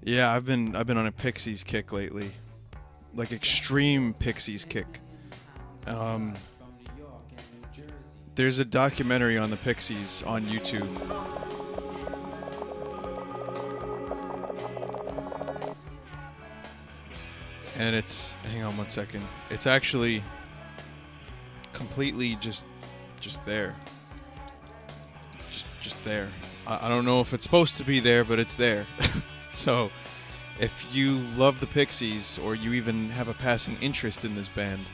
Yeah, I've been on a Pixies kick lately, like extreme Pixies kick. Um, there's a documentary on the Pixies on YouTube, and it's hang on one second. It's actually completely just there, just there. I don't know if it's supposed to be there, but it's there. So, if you love the Pixies or you even have a passing interest in this band,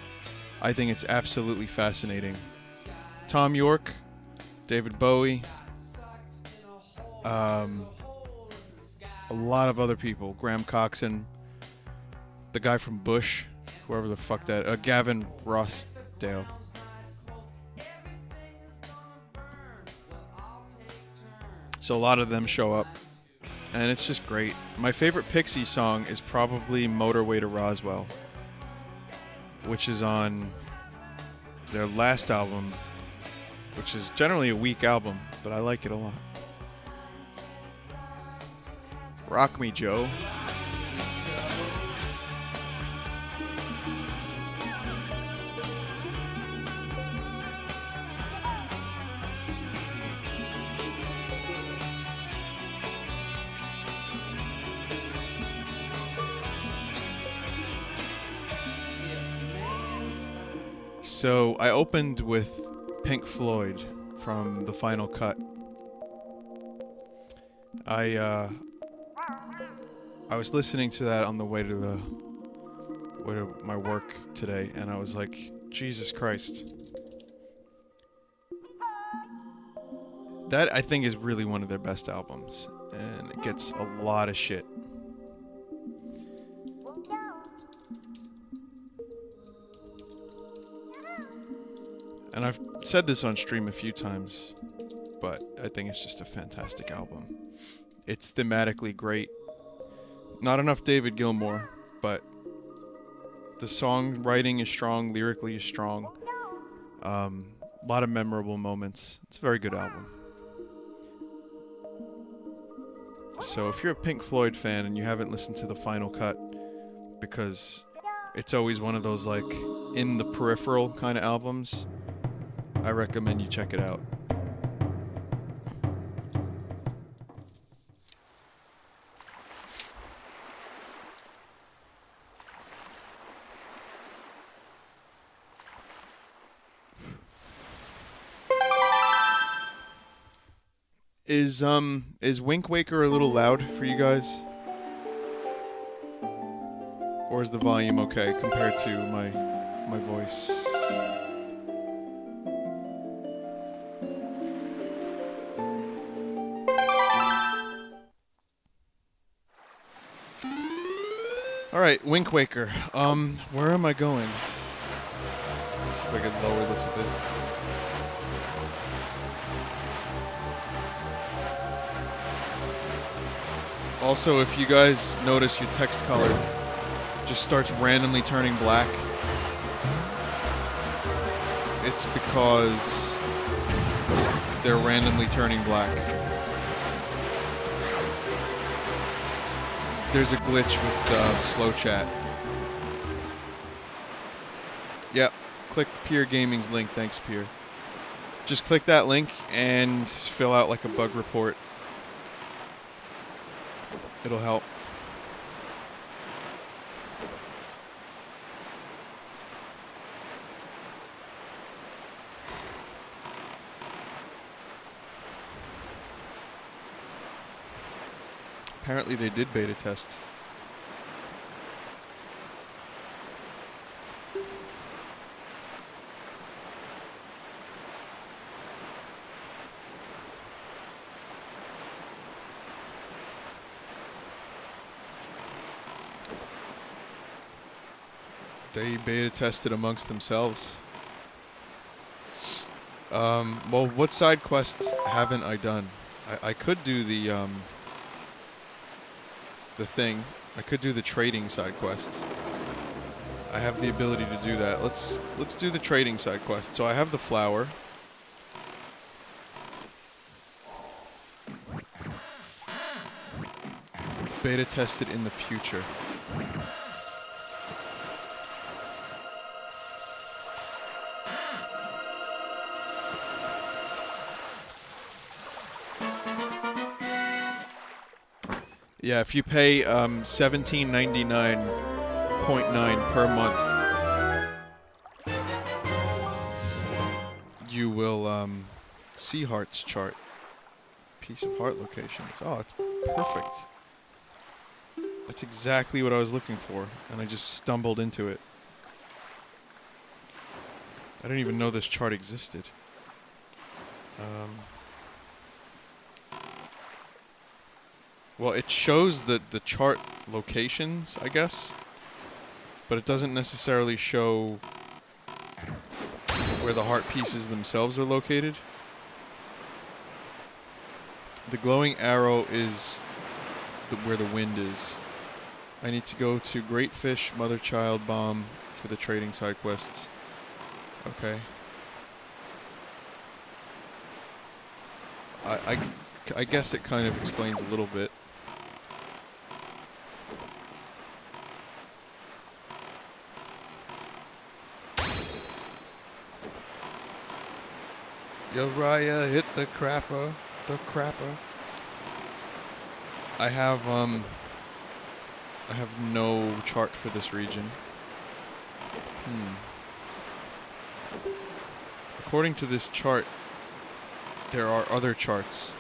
I think it's absolutely fascinating. Tom York, David Bowie, um, a lot of other people. Graham Coxon, the guy from Bush, whoever the fuck that, Gavin Rossdale. So a lot of them show up, and it's just great. My favorite Pixie song is probably Motorway to Roswell, which is on their last album, which is generally a weak album, but I like it a lot. Rock Me Joe. So I opened with Pink Floyd from the Final Cut. I was listening to that on the way to my work today, and I was like, Jesus Christ. That I think is really one of their best albums, and it gets a lot of shit. And I've said this on stream a few times, but I think it's just a fantastic album. It's thematically great. Not enough David Gilmour, but the songwriting is strong, lyrically is strong. A lot of memorable moments. It's a very good album. So if you're a Pink Floyd fan and you haven't listened to the Final Cut, because it's always one of those like in the peripheral kind of albums, I recommend you check it out. Is Wink Waker a little loud for you guys? Or is the volume okay compared to my voice? Alright, Wink Waker. Where am I going? Let's see if I can lower this a bit. Also, if you guys notice your text color just starts randomly turning black, it's because they're randomly turning black. There's a glitch with slow chat. Yep, click Peer Gaming's link. Thanks, Peer. Just click that link and fill out like a bug report. It'll help. Apparently they did beta test. They beta tested amongst themselves. Well, what side quests haven't I done? I could do the thing. I could do the trading side quests. I have the ability to do that. Let's do the trading side quest. So I have the flower. beta tested in the future. Yeah, if you pay $17.99.9 per month, you will see hearts chart. Piece of heart locations. Oh, it's perfect. That's exactly what I was looking for, and I just stumbled into it. I didn't even know this chart existed. Well, it shows the chart locations, I guess, but it doesn't necessarily show where the heart pieces themselves are located. The glowing arrow is where the wind is. I need to go to Great Fish, Mother Child Bomb for the trading side quests. Okay. I guess it kind of explains a little bit. Uriah hit the crapper. The crapper. I have no chart for this region. According to this chart, there are other charts.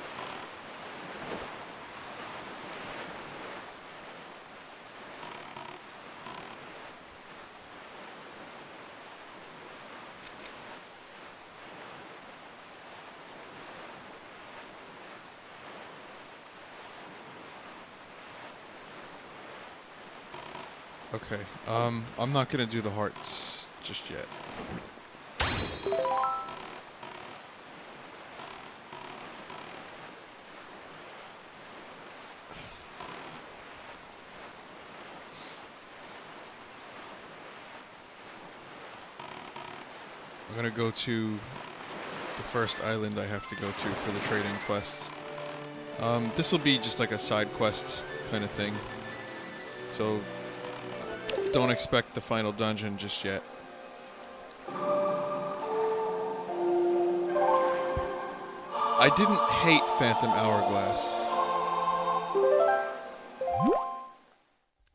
Okay, I'm not gonna do the hearts just yet. I'm gonna go to the first island I have to go to for the trading quest. This will be just like a side quest kind of thing. So don't expect the final dungeon just yet. I didn't hate Phantom Hourglass.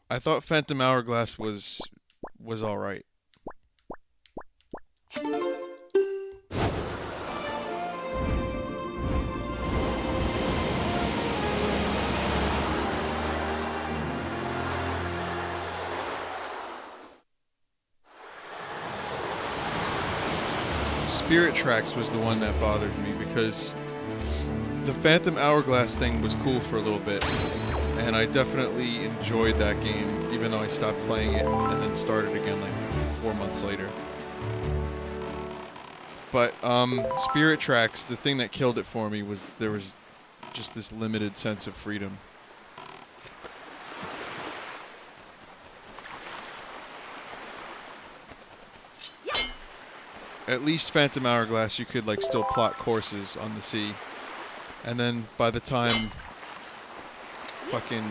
I thought Phantom Hourglass was alright. Spirit Tracks was the one that bothered me because the Phantom Hourglass thing was cool for a little bit, and I definitely enjoyed that game, even though I stopped playing it and then started again like 4 months later. But Spirit Tracks, the thing that killed it for me was there was just this limited sense of freedom. At least Phantom Hourglass, you could like still plot courses on the sea. And then by the time fucking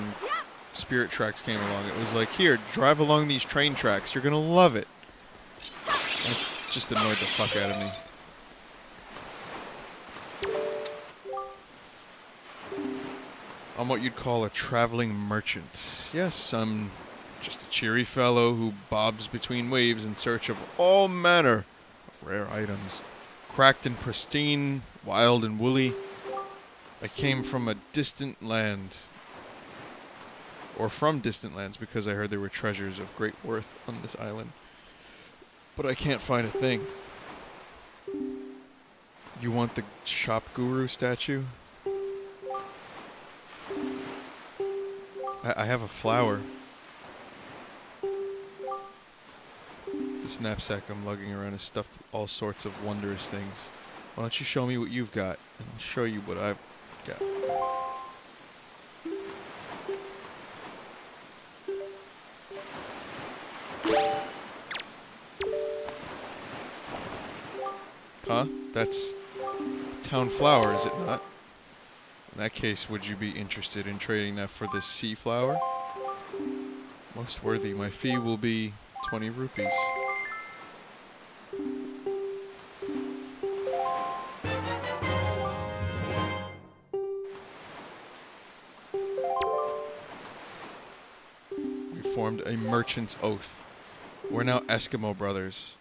Spirit Tracks came along, it was like, here, drive along these train tracks. You're gonna love it. It just annoyed the fuck out of me. I'm what you'd call a traveling merchant. Yes, I'm just a cheery fellow who bobs between waves in search of all manner rare items, cracked and pristine, wild and woolly. I came from a distant land, or from distant lands, because I heard there were treasures of great worth on this island. But I can't find a thing. You want the shop guru statue? I have a flower. This knapsack I'm lugging around is stuffed with all sorts of wondrous things. Why don't you show me what you've got, and I'll show you what I've got. Huh? That's a town flower, is it not? In that case, would you be interested in trading that for this sea flower? Most worthy. My fee will be 20 rupees. We formed a merchant's oath. We're now Eskimo brothers.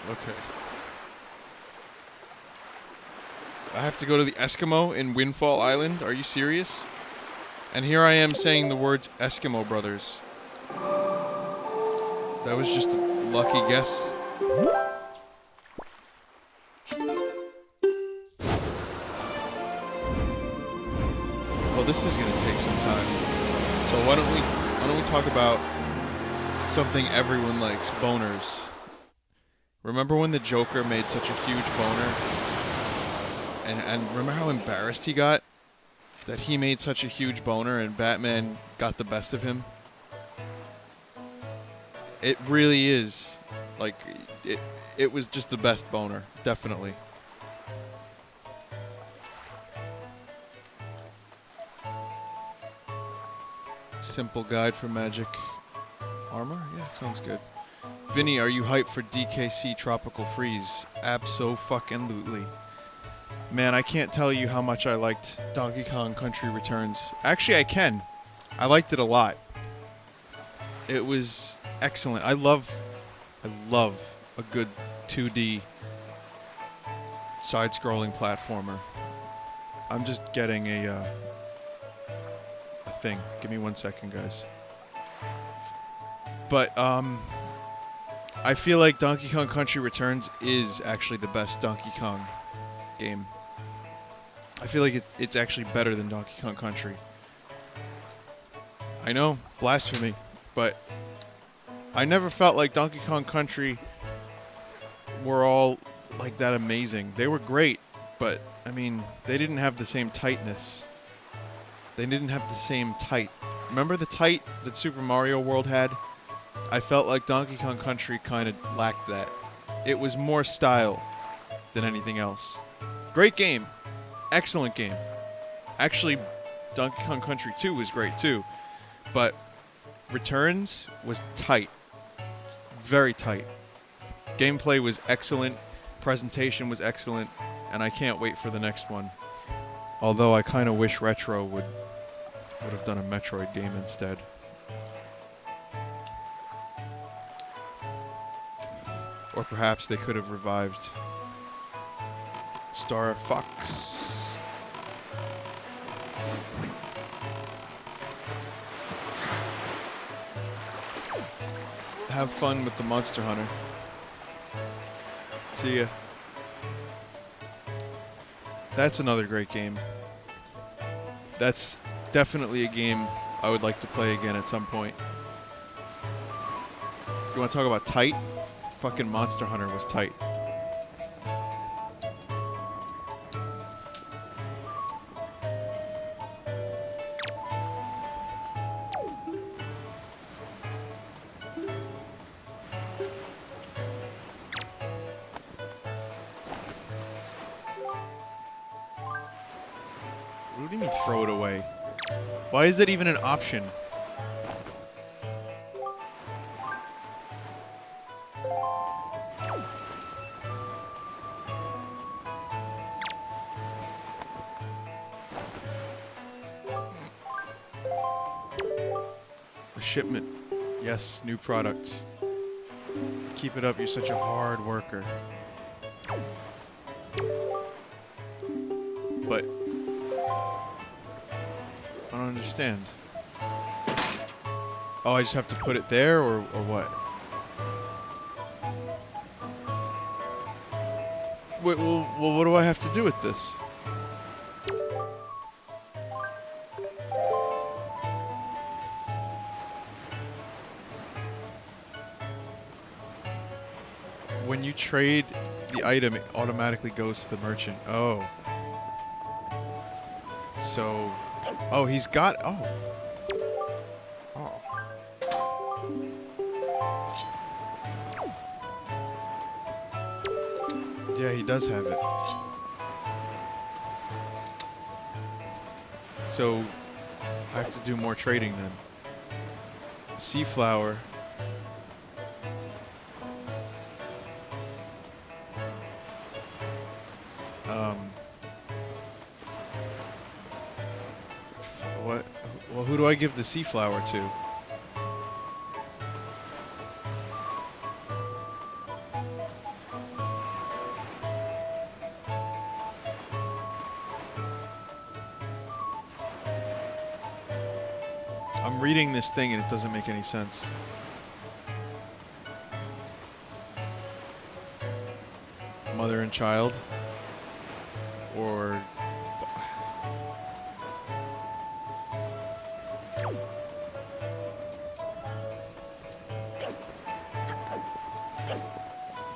Okay. I have to go to the Eskimo in Windfall Island? Are you serious? And here I am saying the words Eskimo Brothers. That was just a lucky guess. Well, this is going to take some time. So why don't we talk about something everyone likes, boners. Remember when the Joker made such a huge boner? And remember how embarrassed he got? That he made such a huge boner and Batman got the best of him? It really is. Like, it was just the best boner. Definitely. Simple guide for magic armor? Yeah, sounds good. Vinny, are you hyped for DKC Tropical Freeze? Abso-fucking-lutely. Man, I can't tell you how much I liked Donkey Kong Country Returns. Actually, I can. I liked it a lot. It was excellent. I love a good 2D side-scrolling platformer. I'm just getting a thing. Give me 1 second, guys. But, I feel like Donkey Kong Country Returns is actually the best Donkey Kong game. I feel like it's actually better than Donkey Kong Country. I know, blasphemy, but I never felt like Donkey Kong Country were all like that amazing. They were great, but I mean, they didn't have the same tightness. They didn't have the same tight. Remember the tight that Super Mario World had? I felt like Donkey Kong Country kind of lacked that. It was more style than anything else. Great game. Excellent game. Actually, Donkey Kong Country 2 was great too. But Returns was tight. Very tight. Gameplay was excellent. Presentation was excellent. And I can't wait for the next one. Although I kind of wish Retro would have done a Metroid game instead. Or perhaps they could have revived Star Fox. Have fun with the Monster Hunter. See ya. That's another great game. That's definitely a game I would like to play again at some point. You want to talk about tight? Fucking Monster Hunter was tight. What do you mean throw it away? Why is that even an option? A shipment. Yes, new products. Keep it up, you're such a hard worker. don't understand. Oh, I just have to put it there, or what? Wait, well, what do I have to do with this? When you trade the item, it automatically goes to the merchant. Oh. So... Oh, he's got... Oh. Oh. Yeah, he does have it. So, I have to do more trading then. Sea flower. What? Well, who do I give the sea flower to? I'm reading this thing and it doesn't make any sense. Mother and child? Or...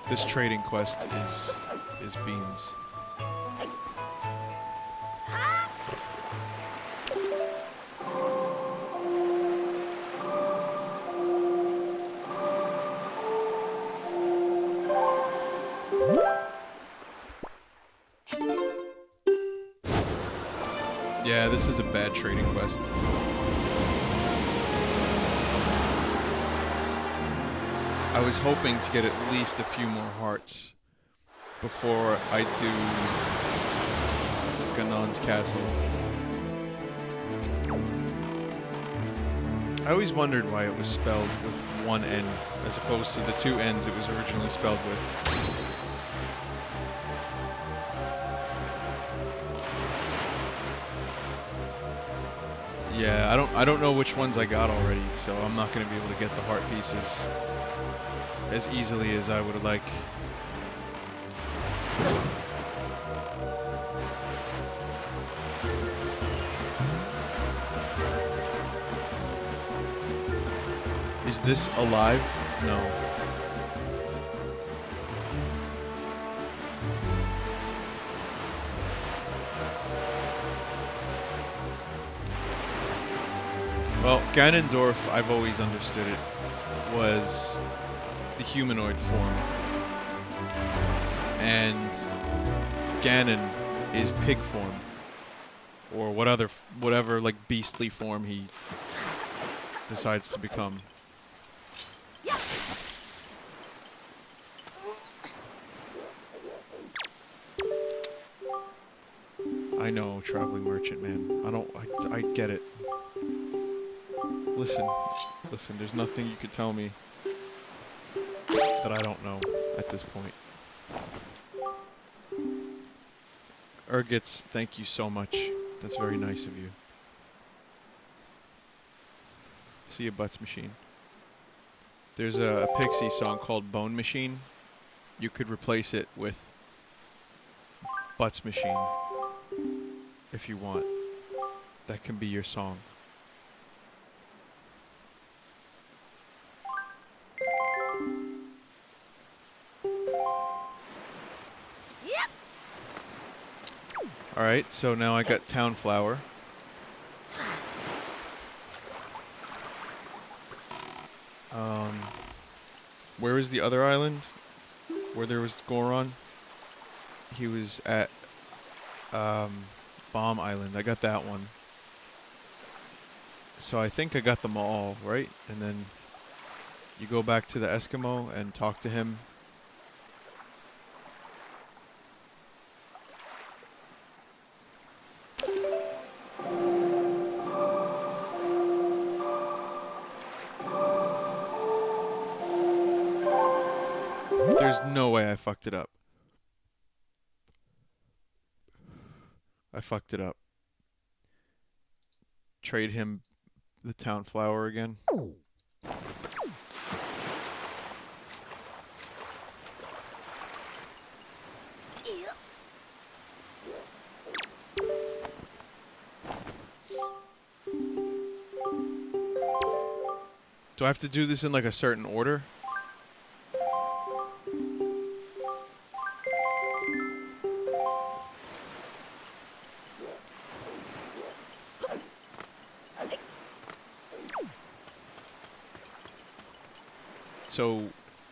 This trading quest is beans. Yeah, this is a bad trading quest. I was hoping to get at least a few more hearts before I do Ganon's castle. I always wondered why it was spelled with one N as opposed to the two N's it was originally spelled with. Yeah, I don't know which ones I got already, so I'm not going to be able to get the heart pieces as easily as I would like. Is this alive? No. Well, Ganondorf, I've always understood it, was the humanoid form. And Ganon is pig form. Or whatever like beastly form he decides to become. I know, traveling merchant, man. I get it. Listen, there's nothing you could tell me that I don't know at this point. Urgits, thank you so much. That's very nice of you. See you, Butts Machine. There's a Pixie song called Bone Machine. You could replace it with Butts Machine if you want. That can be your song. Alright, so now I got Town Flower. Where was the other island? Where there was Goron? He was at Bomb Island. I got that one. So I think I got them all, right? And then you go back to the Eskimo and talk to him. There's no way I fucked it up. I fucked it up. trade him the town flower again. Do I have to do this in like a certain order?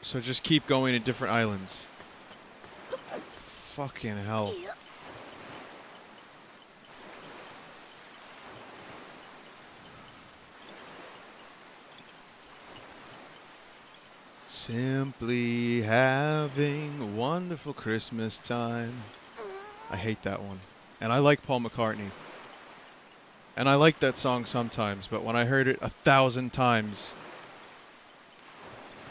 So just keep going to different islands. Fucking hell. Simply having a wonderful Christmas time. I hate that one. And I like Paul McCartney. And I like that song sometimes, but when I heard it 1,000 times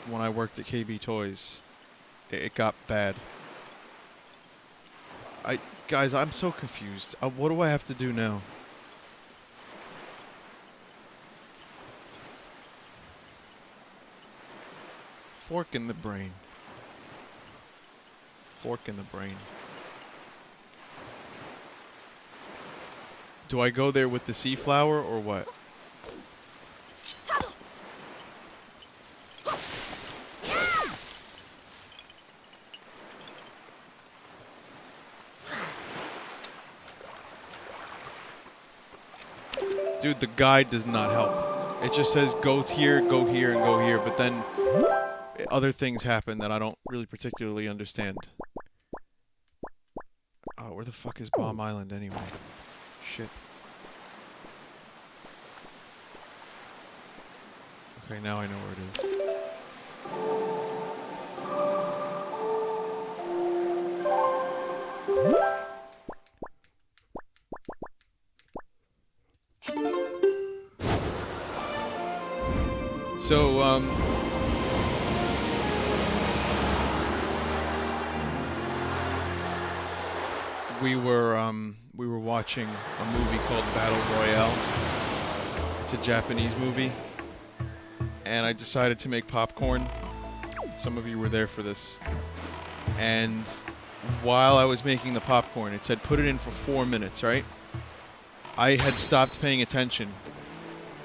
when I worked at KB Toys, it got bad. Guys, I'm so confused. What do I have to do now? Fork in the brain. Fork in the brain. Do I go there with the sea flower or what? Dude, the guide does not help. It just says go here, and go here, but then other things happen that I don't really particularly understand. Oh, where the fuck is Bomb Island anyway? Shit. Okay, now I know where it is. So, we were watching a movie called Battle Royale. It's a Japanese movie. And I decided to make popcorn. Some of you were there for this. And while I was making the popcorn, it said put it in for 4 minutes, right? I had stopped paying attention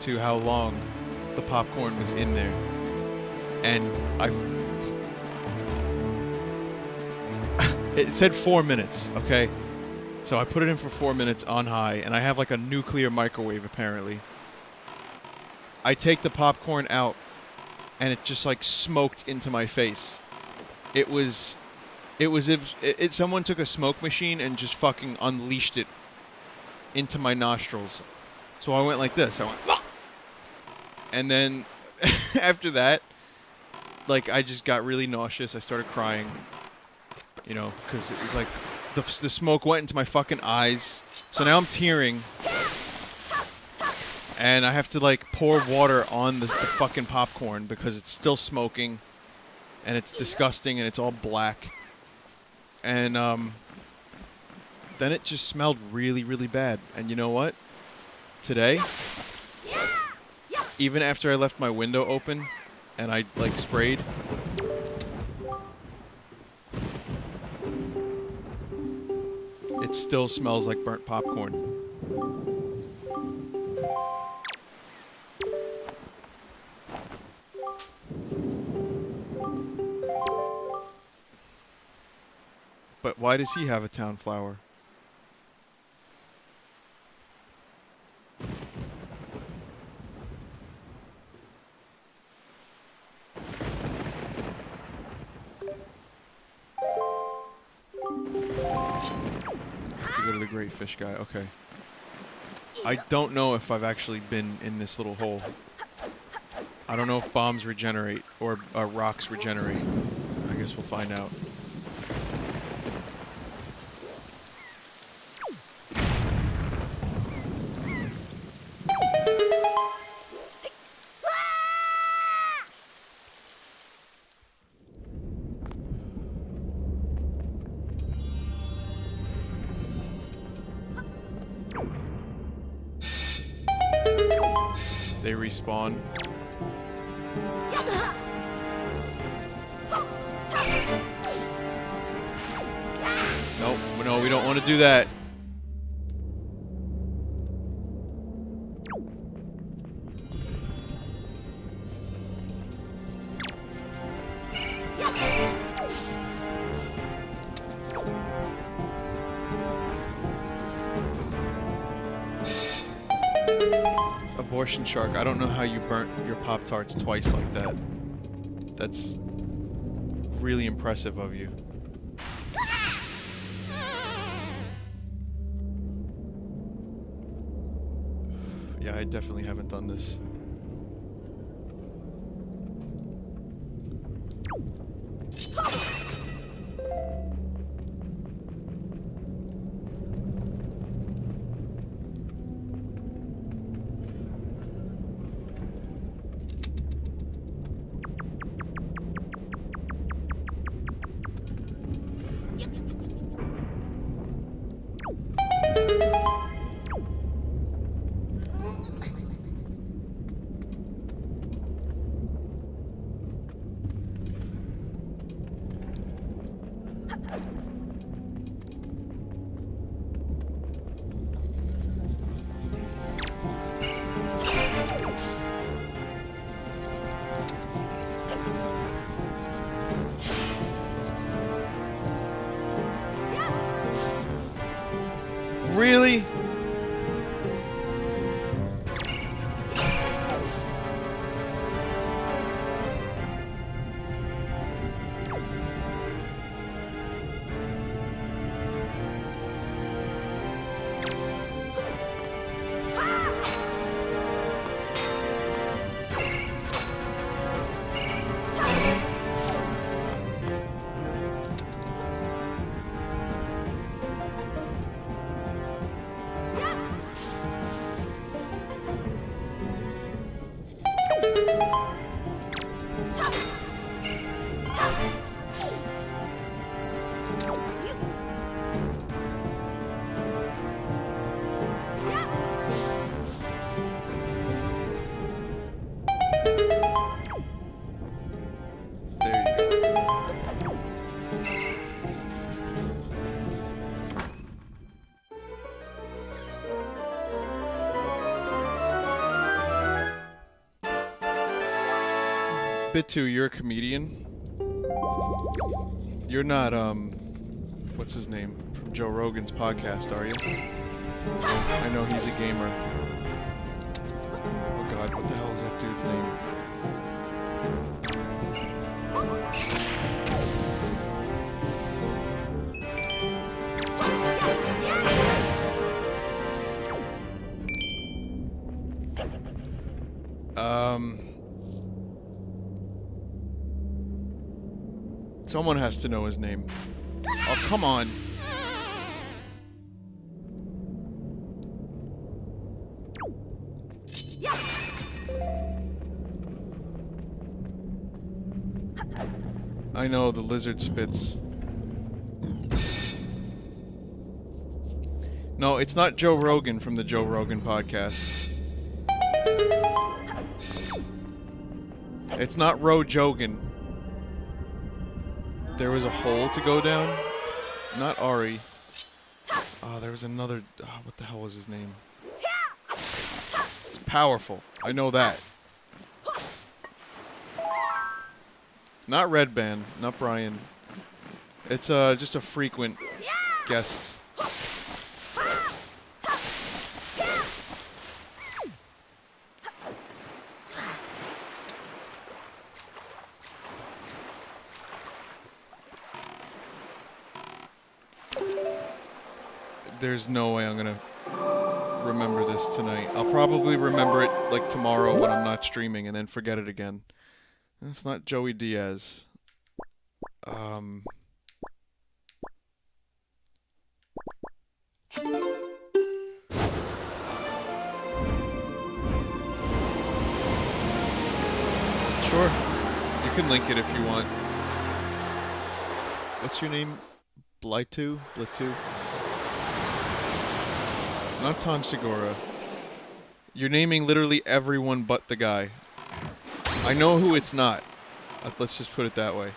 to how long the popcorn was in there. And it said 4 minutes, okay? So I put it in for 4 minutes on high, and I have like a nuclear microwave apparently. I take the popcorn out, and it just like smoked into my face. It was if someone took a smoke machine and just fucking unleashed it into my nostrils. So I went like this. I went, ah! And then after that, like I just got really nauseous. I started crying, you know, because it was like the smoke went into my fucking eyes. So now I'm tearing. And I have to, like, pour water on the fucking popcorn because it's still smoking. And it's disgusting and it's all black. And, then it just smelled really, really bad. And you know what? Today, even after I left my window open and I, like, sprayed, it still smells like burnt popcorn. But why does he have a town flower? I have to go to the great fish guy. Okay. I don't know if I've actually been in this little hole. I don't know if bombs regenerate or rocks regenerate. I guess we'll find out. They respawn. Nope, no, we don't want to do that. Abortion shark, I don't know how you burnt your Pop-Tarts twice like that. That's really impressive of you. Yeah, I definitely haven't done this. Really? Bit2, you're a comedian? You're not, what's his name? From Joe Rogan's podcast, are you? I know he's a gamer. Oh god, what the hell is that dude's name? Someone has to know his name. Oh, come on. I know, the lizard spits. No, it's not Joe Rogan from the Joe Rogan podcast. It's not Ro Jogan. There was a hole to go down? Not Ari. Oh, there was another... Oh, what the hell was his name? It's powerful. I know that. Not Red Band. Not Brian. It's just a frequent guest. There's no way I'm gonna remember this tonight. I'll probably remember it like tomorrow when I'm not streaming and then forget it again. It's not Joey Diaz. Sure. You can link it if you want. What's your name? Blitu? Blitu? Not Tom Segura. You're naming literally everyone but the guy. I know who it's not. Let's just put it that way.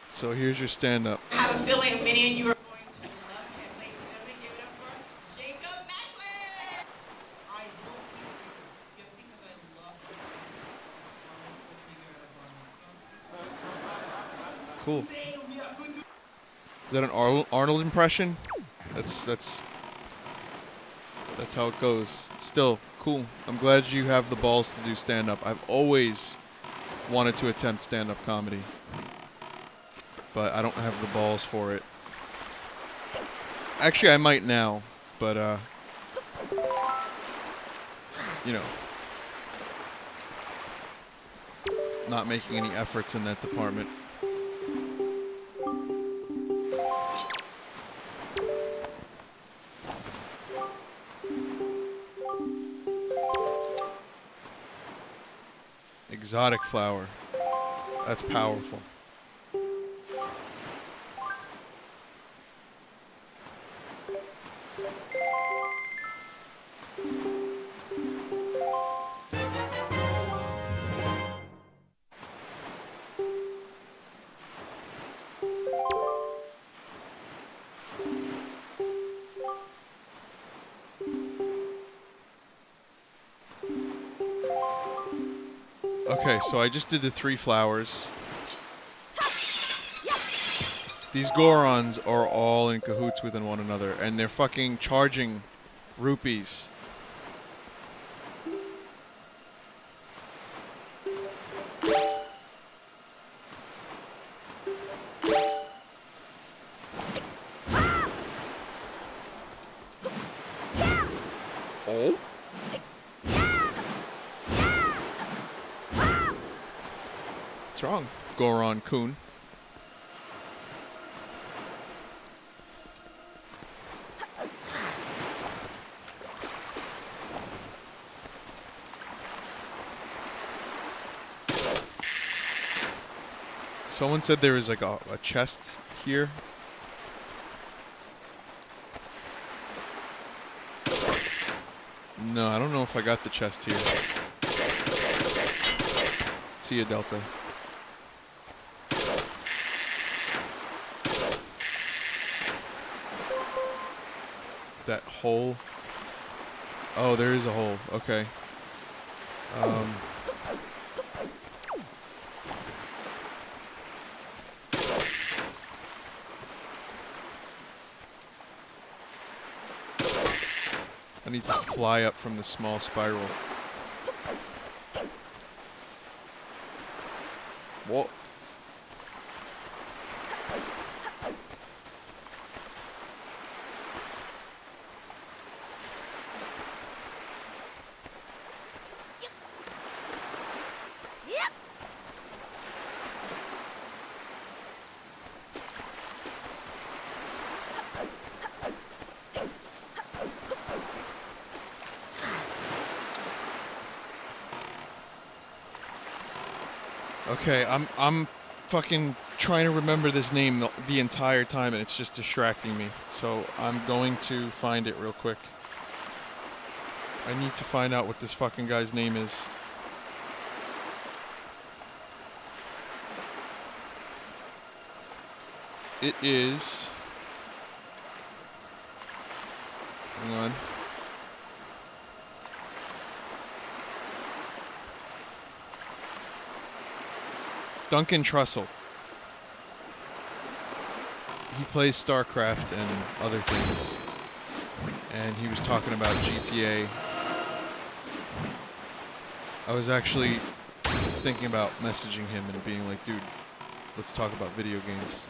So here's your stand-up. I have a feeling many of you are going to love him. Ladies and gentlemen, give it up for Jacob Macklin! I hope he's just because I love him. Cool. Is that an Arnold impression? That's how it goes. Still, cool. I'm glad you have the balls to do stand-up. I've always wanted to attempt stand-up comedy, but I don't have the balls for it. Actually, I might now, but, you know, not making any efforts in that department. Exotic flower. That's powerful. Okay, so I just did the 3 flowers. These Gorons are all in cahoots with one another, and they're fucking charging rupees. Oh? What's wrong, Goron-kun? Someone said there was like a chest here. No, I don't know if I got the chest here. See ya, Delta. That hole. Oh, there is a hole. Okay. I need to fly up from the small spiral. Whoa. Okay, I'm fucking trying to remember this name the entire time, and it's just distracting me. So I'm going to find it real quick. I need to find out what this fucking guy's name is. It is... Hang on. Duncan Trussell. He plays StarCraft and other things. And he was talking about GTA. I was actually thinking about messaging him and being like, dude, let's talk about video games.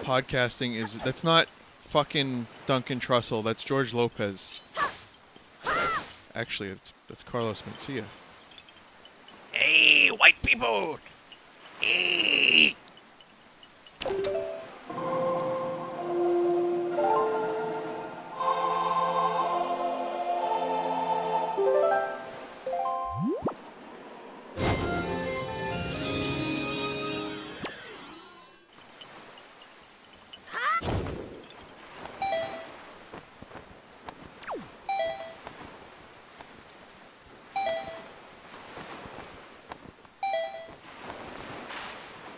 podcasting is... That's not fucking Duncan Trussell. That's George Lopez. Actually, that's Carlos Mencia. Hey, white people! Hey!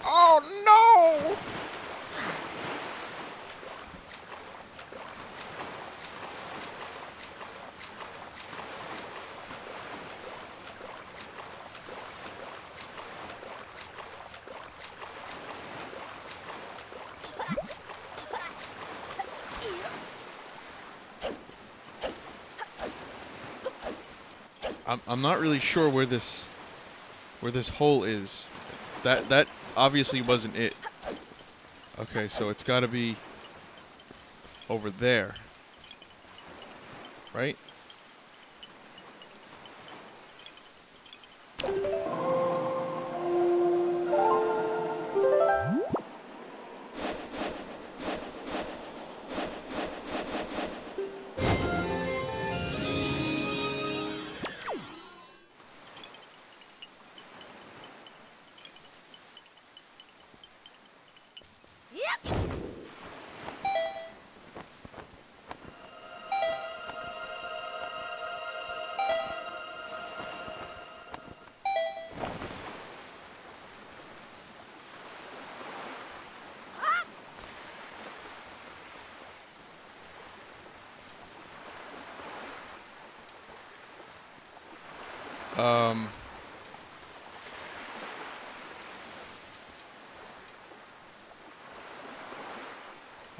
Oh no! I'm not really sure where this hole is. That obviously wasn't it. Okay, so it's got to be over there. Right?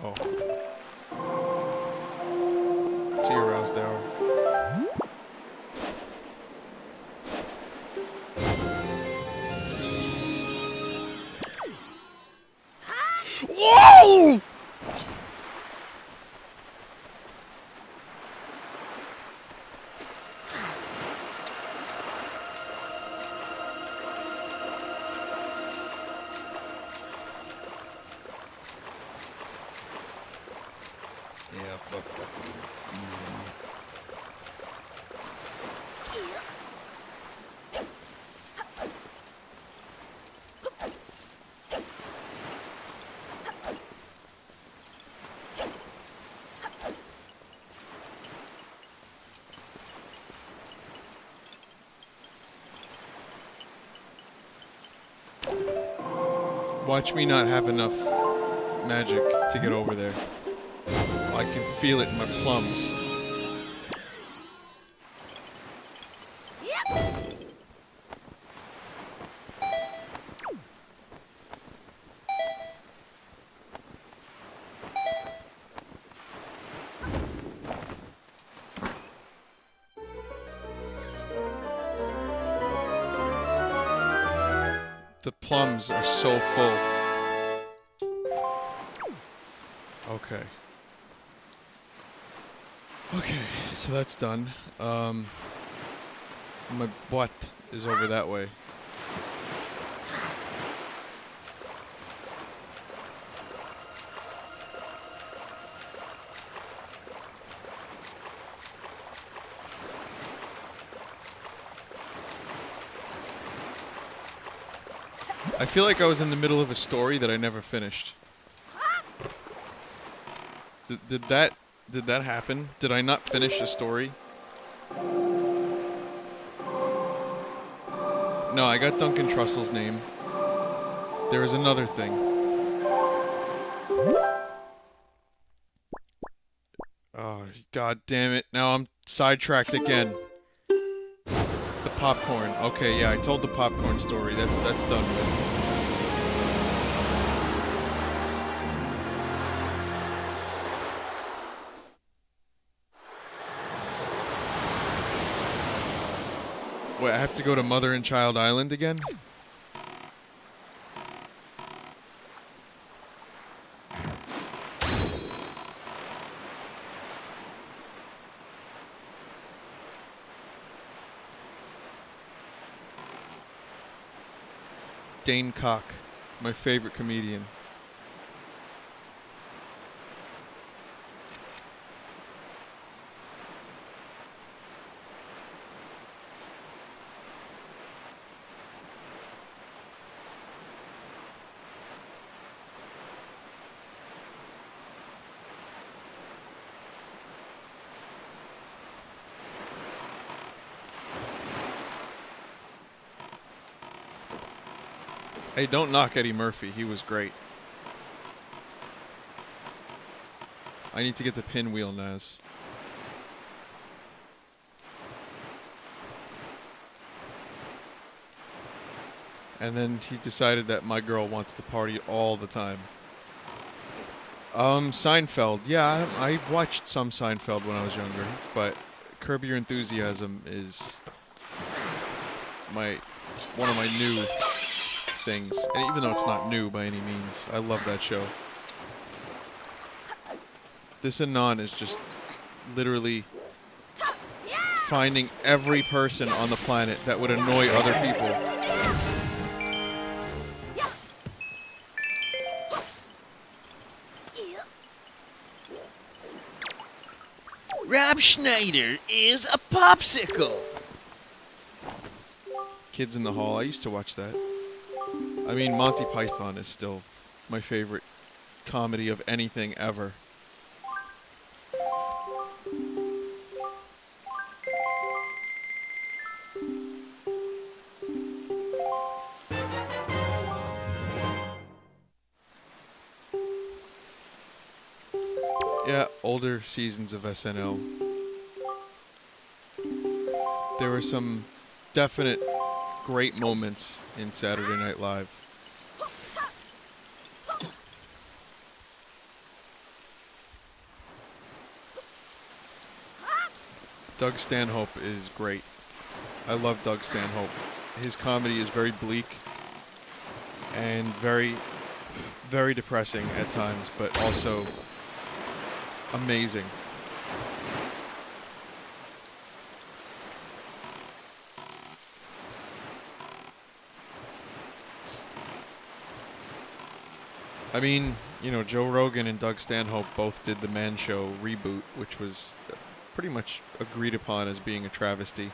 Oh. It's your aroused hour. Whoa! Yeah, fuck that. Watch me not have enough magic to get over there. I can feel it in my plums. The plums are so full. Okay. Okay, so that's done. My butt is over that way. I feel like I was in the middle of a story that I never finished. Did that happen? Did I not finish a story? No, I got Duncan Trussell's name. There was another thing. Oh, god damn it. Now I'm sidetracked again. The popcorn. Okay, yeah, I told the popcorn story. That's done with. Wait, I have to go to Mother and Child Island again? Dane Cock, my favorite comedian. Hey, don't knock Eddie Murphy. He was great. I need to get the pinwheel, Naz. And then he decided that my girl wants to party all the time. Seinfeld. Yeah, I watched some Seinfeld when I was younger, but Curb Your Enthusiasm is one of my new things. And even though it's not new by any means, I love that show. This Anon is just literally finding every person on the planet that would annoy other people. Rob Schneider is a popsicle. Kids in the Hall. I used to watch that. I mean, Monty Python is still my favorite comedy of anything ever. Yeah, older seasons of SNL. There were some definite great moments in Saturday Night Live. Doug Stanhope is great. I love Doug Stanhope. His comedy is very bleak and very, very depressing at times, but also amazing. I mean, you know, Joe Rogan and Doug Stanhope both did the Man Show reboot, which was pretty much agreed upon as being a travesty,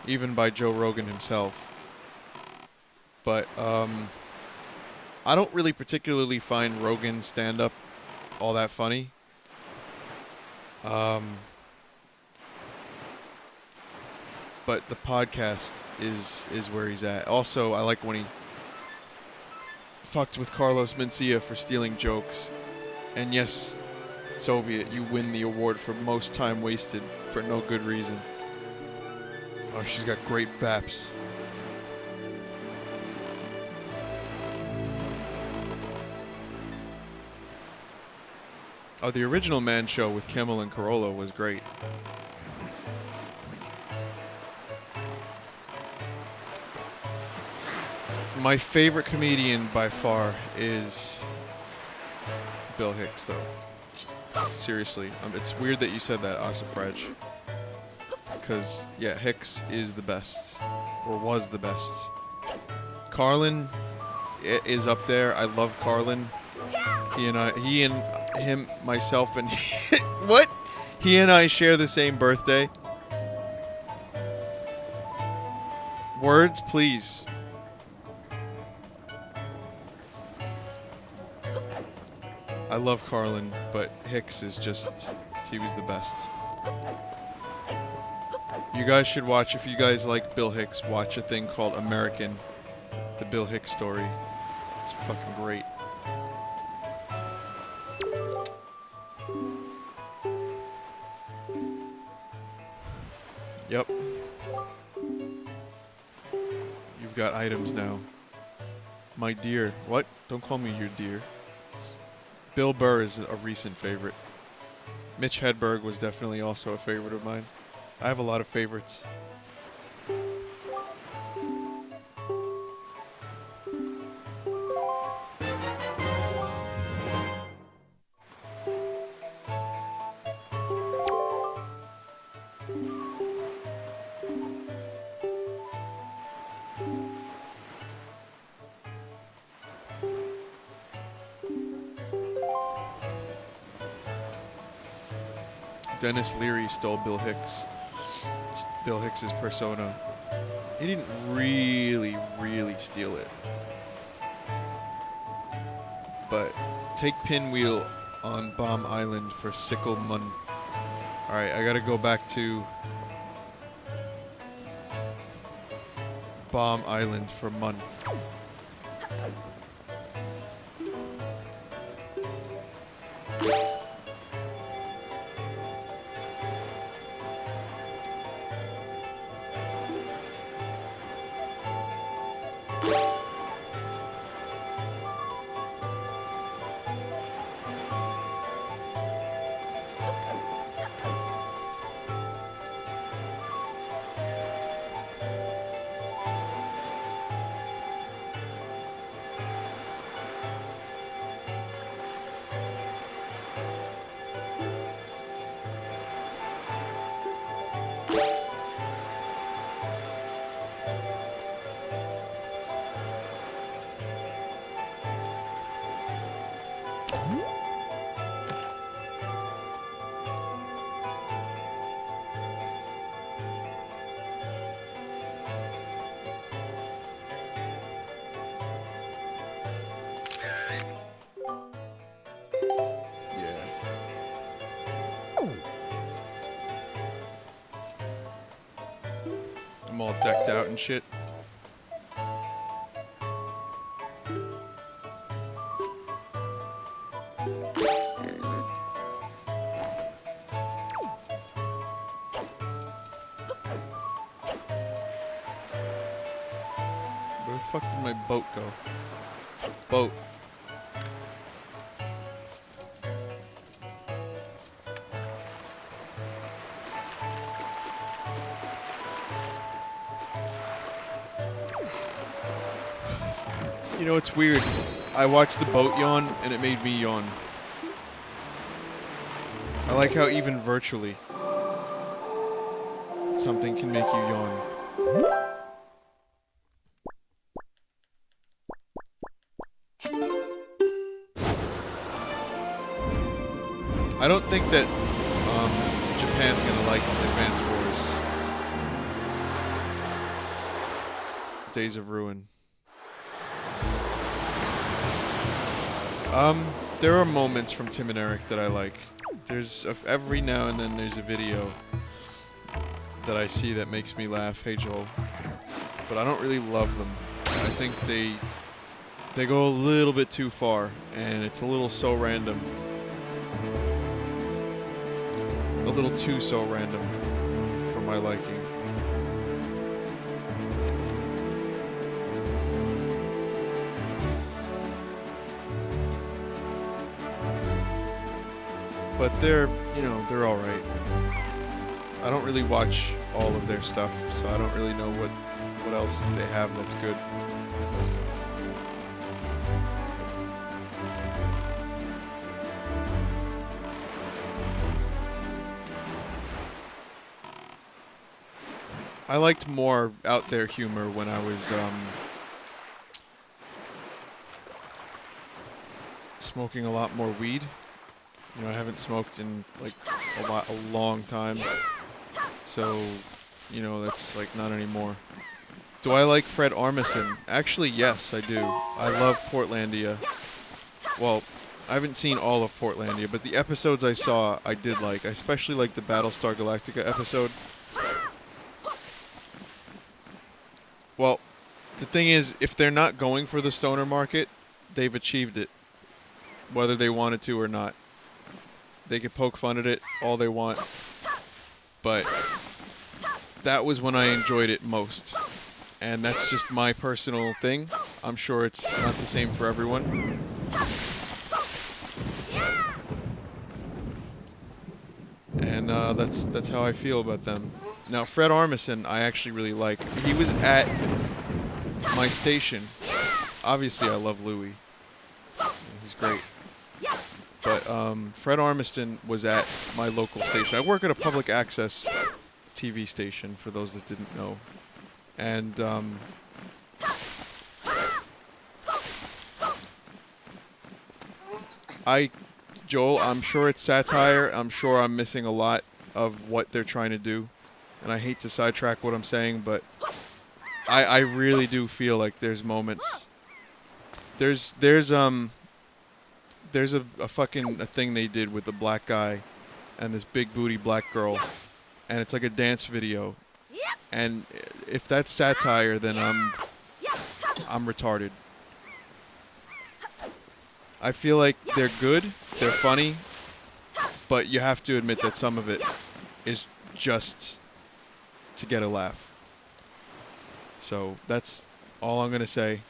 even by Joe Rogan himself. But I don't really particularly find Rogan's stand-up all that funny. But the podcast is where he's at. Also, I like when he fucked with Carlos Mencia for stealing jokes. And yes, Soviet, you win the award for most time wasted for no good reason. Oh, she's got great baps. Oh, the original Man Show with Kimmel and Carolla was great. My favorite comedian by far is Bill Hicks, though. Seriously. It's weird that you said that, Asafraj. Because, yeah, Hicks is the best. Or was the best. Carlin is up there. I love Carlin. Him, myself, and what? He and I share the same birthday. Words, please. I love Carlin, but Hicks is just, he was the best. You guys should watch, if you guys like Bill Hicks, watch a thing called American, the Bill Hicks story. It's fucking great. Yep. You've got items now. My dear. What? Don't call me your dear. Bill Burr is a recent favorite. Mitch Hedberg was definitely also a favorite of mine. I have a lot of favorites. Dennis Leary stole Bill Hicks. Bill Hicks's persona. He didn't really steal it. But take Pinwheel on Bomb Island for Sickle Mun. Alright, I gotta go back to Bomb Island for Mun. I'm all decked out and shit. Where the fuck did my boat go? Boat. You know, it's weird. I watched the boat yawn, and it made me yawn. I like how even virtually, something can make you yawn. I don't think that Japan's gonna like Advance Wars. Days of Ruin. There are moments from Tim and Eric that I like. There's every now and then there's a video that I see that makes me laugh. Hey Joel, but I don't really love them. I think they go a little bit too far, and it's a little so random. A little too so random for my liking. But they're, you know, they're all right. I don't really watch all of their stuff, so I don't really know what else they have that's good. I liked more out there humor when I was smoking a lot more weed. You know, I haven't smoked in like a long time, so you know that's like not anymore. Do I like Fred Armisen? Actually, yes, I do. I love Portlandia. Well, I haven't seen all of Portlandia, but the episodes I saw, I did like. I especially like the Battlestar Galactica episode. Well, the thing is, if they're not going for the stoner market, they've achieved it, whether they wanted to or not. They can poke fun at it all they want, but that was when I enjoyed it most. And that's just my personal thing. I'm sure it's not the same for everyone. And that's how I feel about them. Now, Fred Armisen, I actually really like. He was at my station. Obviously, I love Louis. He's great. But Fred Armisen was at my local station. I work at a public access TV station, for those that didn't know. And Joel, I'm sure it's satire. I'm sure I'm missing a lot. of what they're trying to do. And I hate to sidetrack what I'm saying, but I really do feel like there's moments. There's a fucking a thing they did with the black guy and this big booty black girl, and it's like a dance video. And if that's satire, then I'm retarded. I feel like they're good, they're funny, but you have to admit that some of it is just to get a laugh. So that's all I'm gonna say.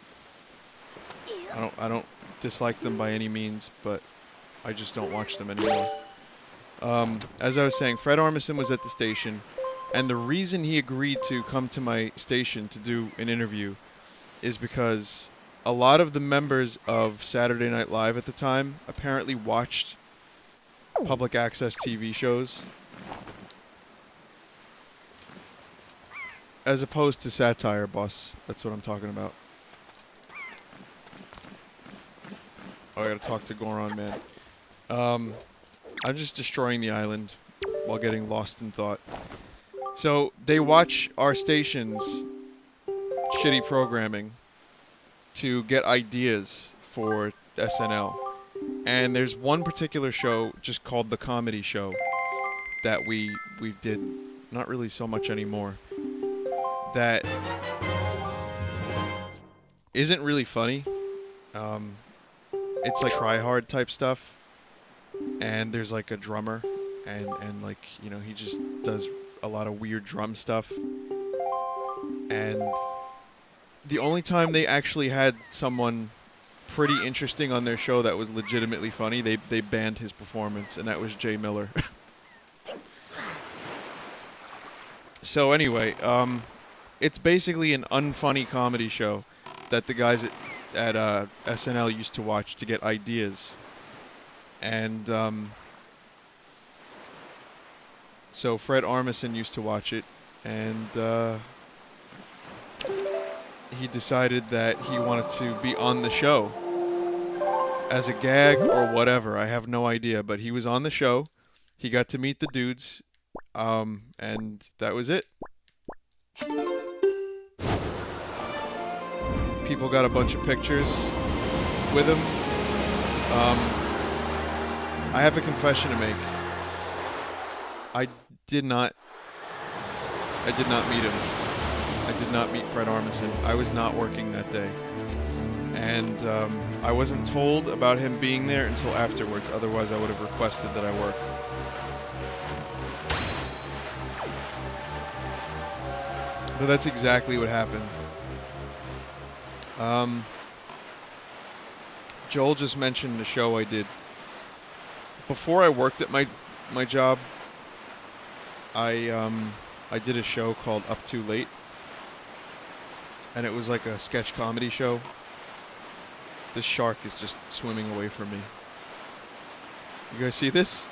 I don't dislike them by any means, but I just don't watch them anymore. As I was saying, Fred Armisen was at the station, and the reason he agreed to come to my station to do an interview is because a lot of the members of Saturday Night Live at the time apparently watched public access TV shows as opposed to satire, boss. That's what I'm talking about. Oh, I gotta talk to Goron, man. I'm just destroying the island while getting lost in thought. So, they watch our station's shitty programming to get ideas for SNL. And there's one particular show just called The Comedy Show that we did, not really so much anymore, that isn't really funny. It's like try-hard type stuff. And there's like a drummer, and like, you know, he just does a lot of weird drum stuff. And the only time they actually had someone pretty interesting on their show that was legitimately funny, they banned his performance, and that was Jay Miller. So anyway, it's basically an unfunny comedy show that the guys at SNL used to watch to get ideas. And so Fred Armisen used to watch it, and he decided that he wanted to be on the show as a gag or whatever. I have no idea, but he was on the show. He got to meet the dudes, and that was it. People got a bunch of pictures with him. I have a confession to make. I did not meet him. I did not meet Fred Armisen. I was not working that day. And I wasn't told about him being there until afterwards. Otherwise, I would have requested that I work. But that's exactly what happened. Joel just mentioned the show I did. Before I worked at my job, I did a show called Up Too Late, and it was like a sketch comedy show. This shark is just swimming away from me. You guys see this?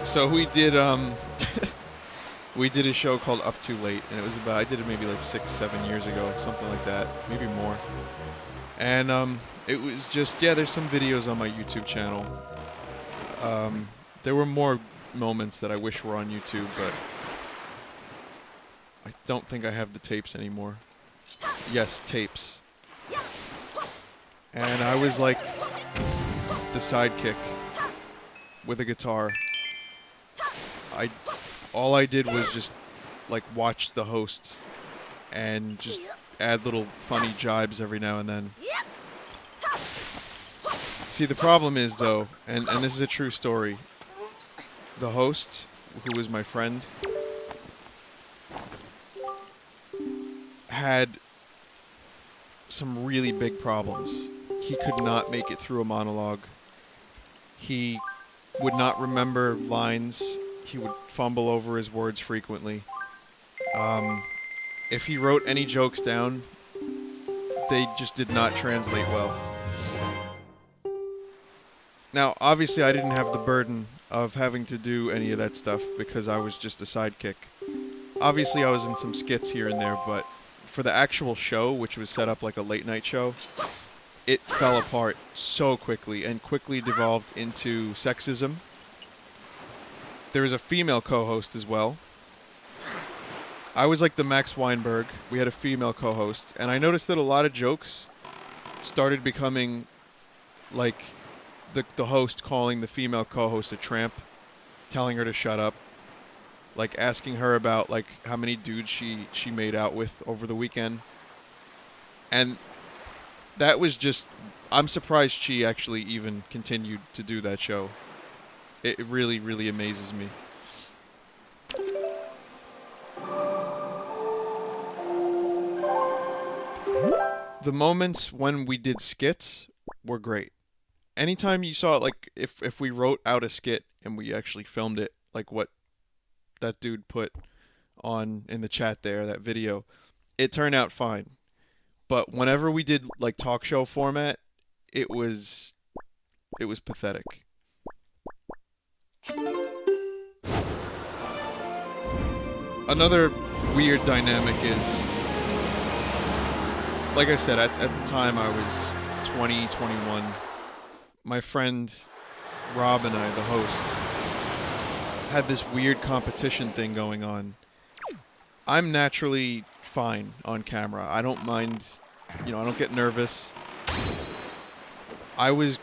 So we did we did a show called Up Too Late, and it was about, I did it maybe like 6-7 years ago, something like that, maybe more. And it was just, yeah, there's some videos on my YouTube channel. There were more moments that I wish were on YouTube, but I don't think I have the tapes anymore. Yes, tapes. And I was like the sidekick with a guitar. All I did was just like watch the host and just add little funny jibes every now and then. See, the problem is though, and this is a true story, the host, who was my friend, had some really big problems. He could not make it through a monologue. He would not remember lines. He would fumble over his words frequently. If he wrote any jokes down, they just did not translate well. Now, obviously, I didn't have the burden of having to do any of that stuff because I was just a sidekick. Obviously, I was in some skits here and there, but for the actual show, which was set up like a late-night show, it fell apart so quickly and quickly devolved into sexism. There was a female co-host as well. I was like the Max Weinberg. We had a female co-host, and I noticed that a lot of jokes started becoming like the host calling the female co-host a tramp, telling her to shut up, like asking her about like how many dudes she made out with over the weekend. And that was just, I'm surprised she actually even continued to do that show. It really, really amazes me. The moments when we did skits were great. Anytime you saw it, like if we wrote out a skit and we actually filmed it, like what that dude put on in the chat there, that video, it turned out fine. But whenever we did like talk show format, it was pathetic. Another weird dynamic is, like I said, at the time I was 20, 21. My friend Rob and I, the host, had this weird competition thing going on. I'm naturally fine on camera. I don't mind, I don't get nervous. I was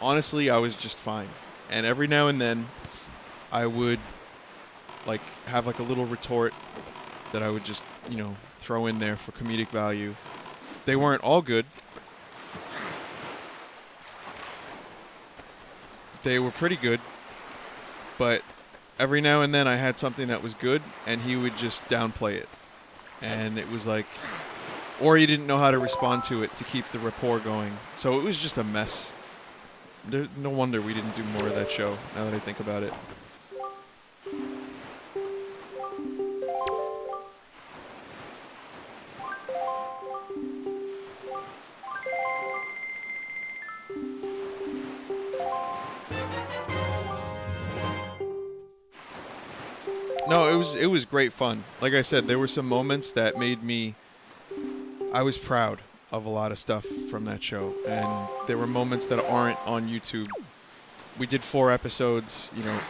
just fine. And every now and then, I would like have like a little retort that I would just, throw in there for comedic value. They weren't all good. They were pretty good, but every now and then I had something that was good, and he would just downplay it. And it was like, or he didn't know how to respond to it to keep the rapport going. So it was just a mess. No wonder we didn't do more of that show, now that I think about it. No, it was great fun. Like I said, there were some moments that made me, I was proud of a lot of stuff from that show, and there were moments that aren't on YouTube. We did 4 episodes.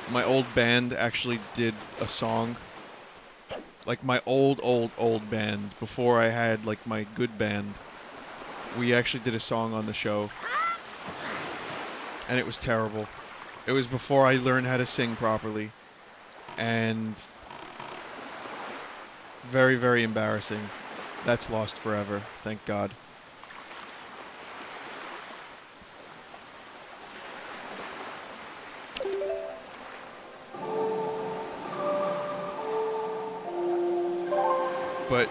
My old band actually did a song, like my old band, before I had like my good band. We actually did a song on the show, and it was terrible. It was before I learned how to sing properly. And very, very embarrassing. That's lost forever, thank God. But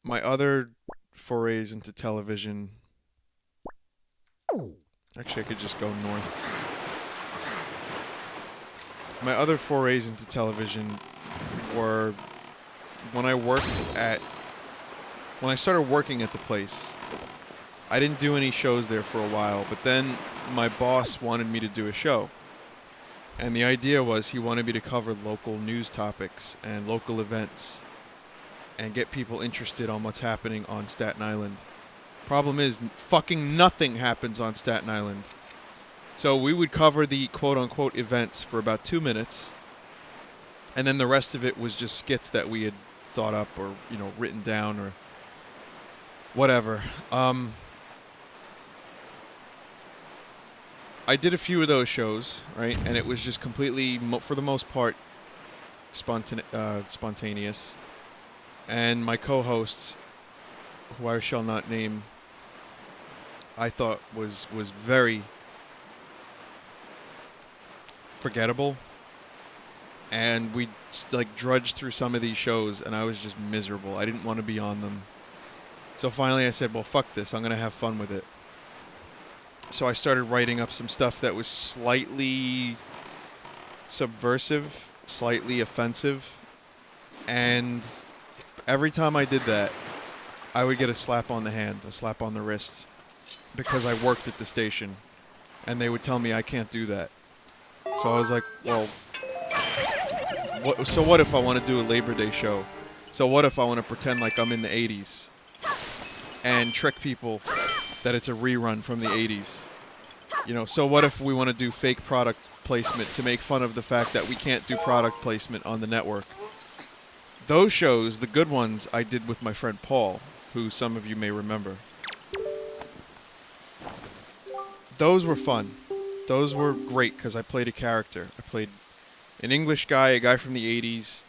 my other forays into television, actually I could just go north. My other forays into television were when I started working at the place. I didn't do any shows there for a while, but then my boss wanted me to do a show. And the idea was he wanted me to cover local news topics and local events and get people interested on what's happening on Staten Island. Problem is, fucking nothing happens on Staten Island. So we would cover the quote-unquote events for about 2 minutes, and then the rest of it was just skits that we had thought up or, written down or whatever. I did a few of those shows, right? And it was just completely, for the most part, spontaneous. And my co-hosts, who I shall not name, I thought was very forgettable, and we like drudged through some of these shows, and I was just miserable. I didn't want to be on them. So finally I said, well, fuck this, I'm gonna have fun with it. So I started writing up some stuff that was slightly subversive, slightly offensive, and every time I did that, I would get a slap on the hand, a slap on the wrist, because I worked at the station, and they would tell me I can't do that. So I was like, well, so what if I want to do a Labor Day show? So what if I want to pretend like I'm in the 80s? and trick people that it's a rerun from the 80s. You know, so what if we want to do fake product placement to make fun of the fact that we can't do product placement on the network? Those shows, the good ones, I did with my friend Paul, who some of you may remember. Those were fun. Those were great because I played a character. I played an English guy, a guy from the 80s,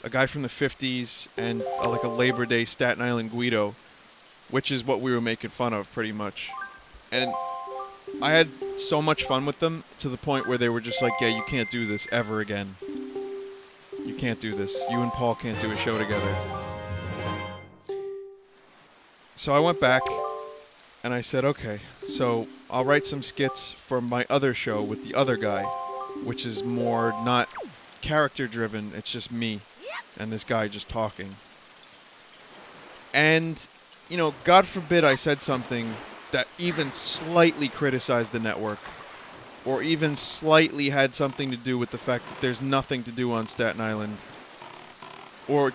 a guy from the 50s, and like a Labor Day Staten Island Guido, which is what we were making fun of pretty much. And I had so much fun with them to the point where they were just like, yeah, you can't do this ever again. You can't do this. You and Paul can't do a show together. So I went back and I said, okay, so I'll write some skits for my other show with the other guy, which is more not character driven, it's just me and this guy just talking. And, you know, God forbid I said something that even slightly criticized the network, or even slightly had something to do with the fact that there's nothing to do on Staten Island. Or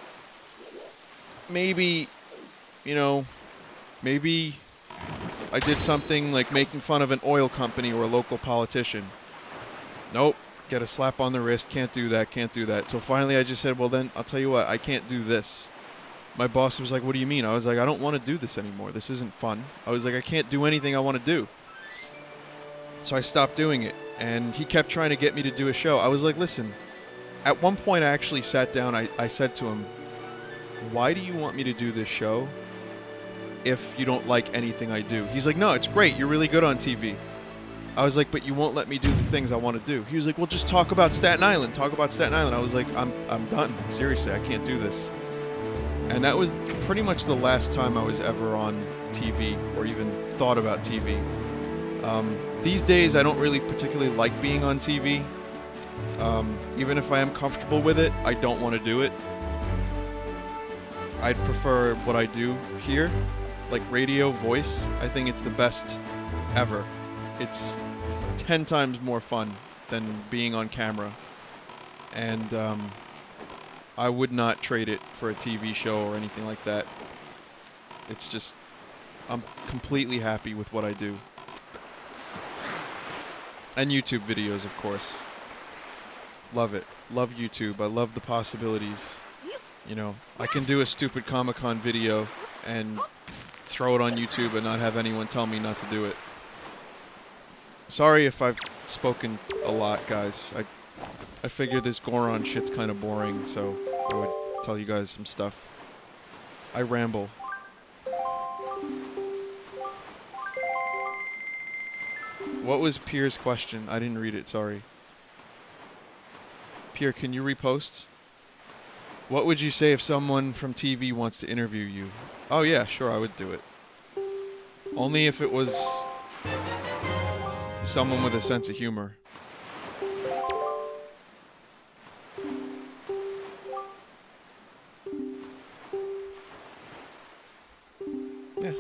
maybe, you know, maybe I did something like making fun of an oil company or a local politician. Nope, get a slap on the wrist, can't do that, can't do that. So finally I just said, well then, I'll tell you what, I can't do this. My boss was like, what do you mean? I was like, I don't want to do this anymore. This isn't fun. I was like, I can't do anything I want to do. So I stopped doing it. And he kept trying to get me to do a show. I was like, listen, at one point I actually sat down. I said to him, why do you want me to do this show if you don't like anything I do? He's like, no, it's great. You're really good on TV. I was like, but you won't let me do the things I want to do. He was like, well, just talk about Staten Island. Talk about Staten Island. I was like, I'm done. Seriously, I can't do this. And that was pretty much the last time I was ever on TV or even thought about TV. These days, I don't really particularly like being on TV. Even if I am comfortable with it, I don't want to do it. I'd prefer what I do here, like radio, voice. I think it's the best ever. It's 10 times more fun than being on camera. And I would not trade it for a TV show or anything like that. It's just, I'm completely happy with what I do. And YouTube videos, of course. Love it. Love YouTube. I love the possibilities. You know, I can do a stupid Comic-Con video and throw it on YouTube and not have anyone tell me not to do it. Sorry if I've spoken a lot, guys. I figured this Goron shit's kind of boring, so I would tell you guys some stuff. I ramble. What was Pierre's question? I didn't read it, sorry. Pierre, can you repost? What would you say if someone from TV wants to interview you? Oh yeah, sure, I would do it. Only if it was someone with a sense of humor. Yeah,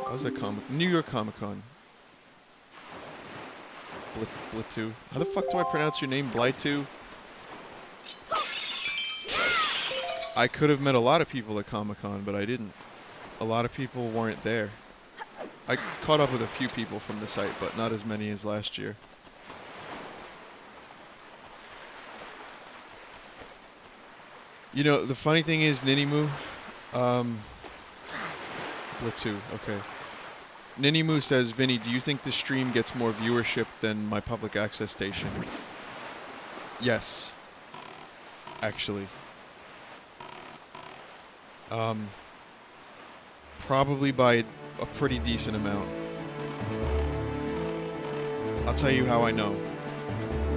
I was at New York Comic Con. Blitu. How the fuck do I pronounce your name? Blitu? I could have met a lot of people at Comic Con, but I didn't. A lot of people weren't there. I caught up with a few people from the site, but not as many as last year. You know, the funny thing is, Ninimu, Blitu, okay. Ninimu says, Vinny, do you think the stream gets more viewership than my public access station? Yes. Actually. Probably by a pretty decent amount. I'll tell you how I know.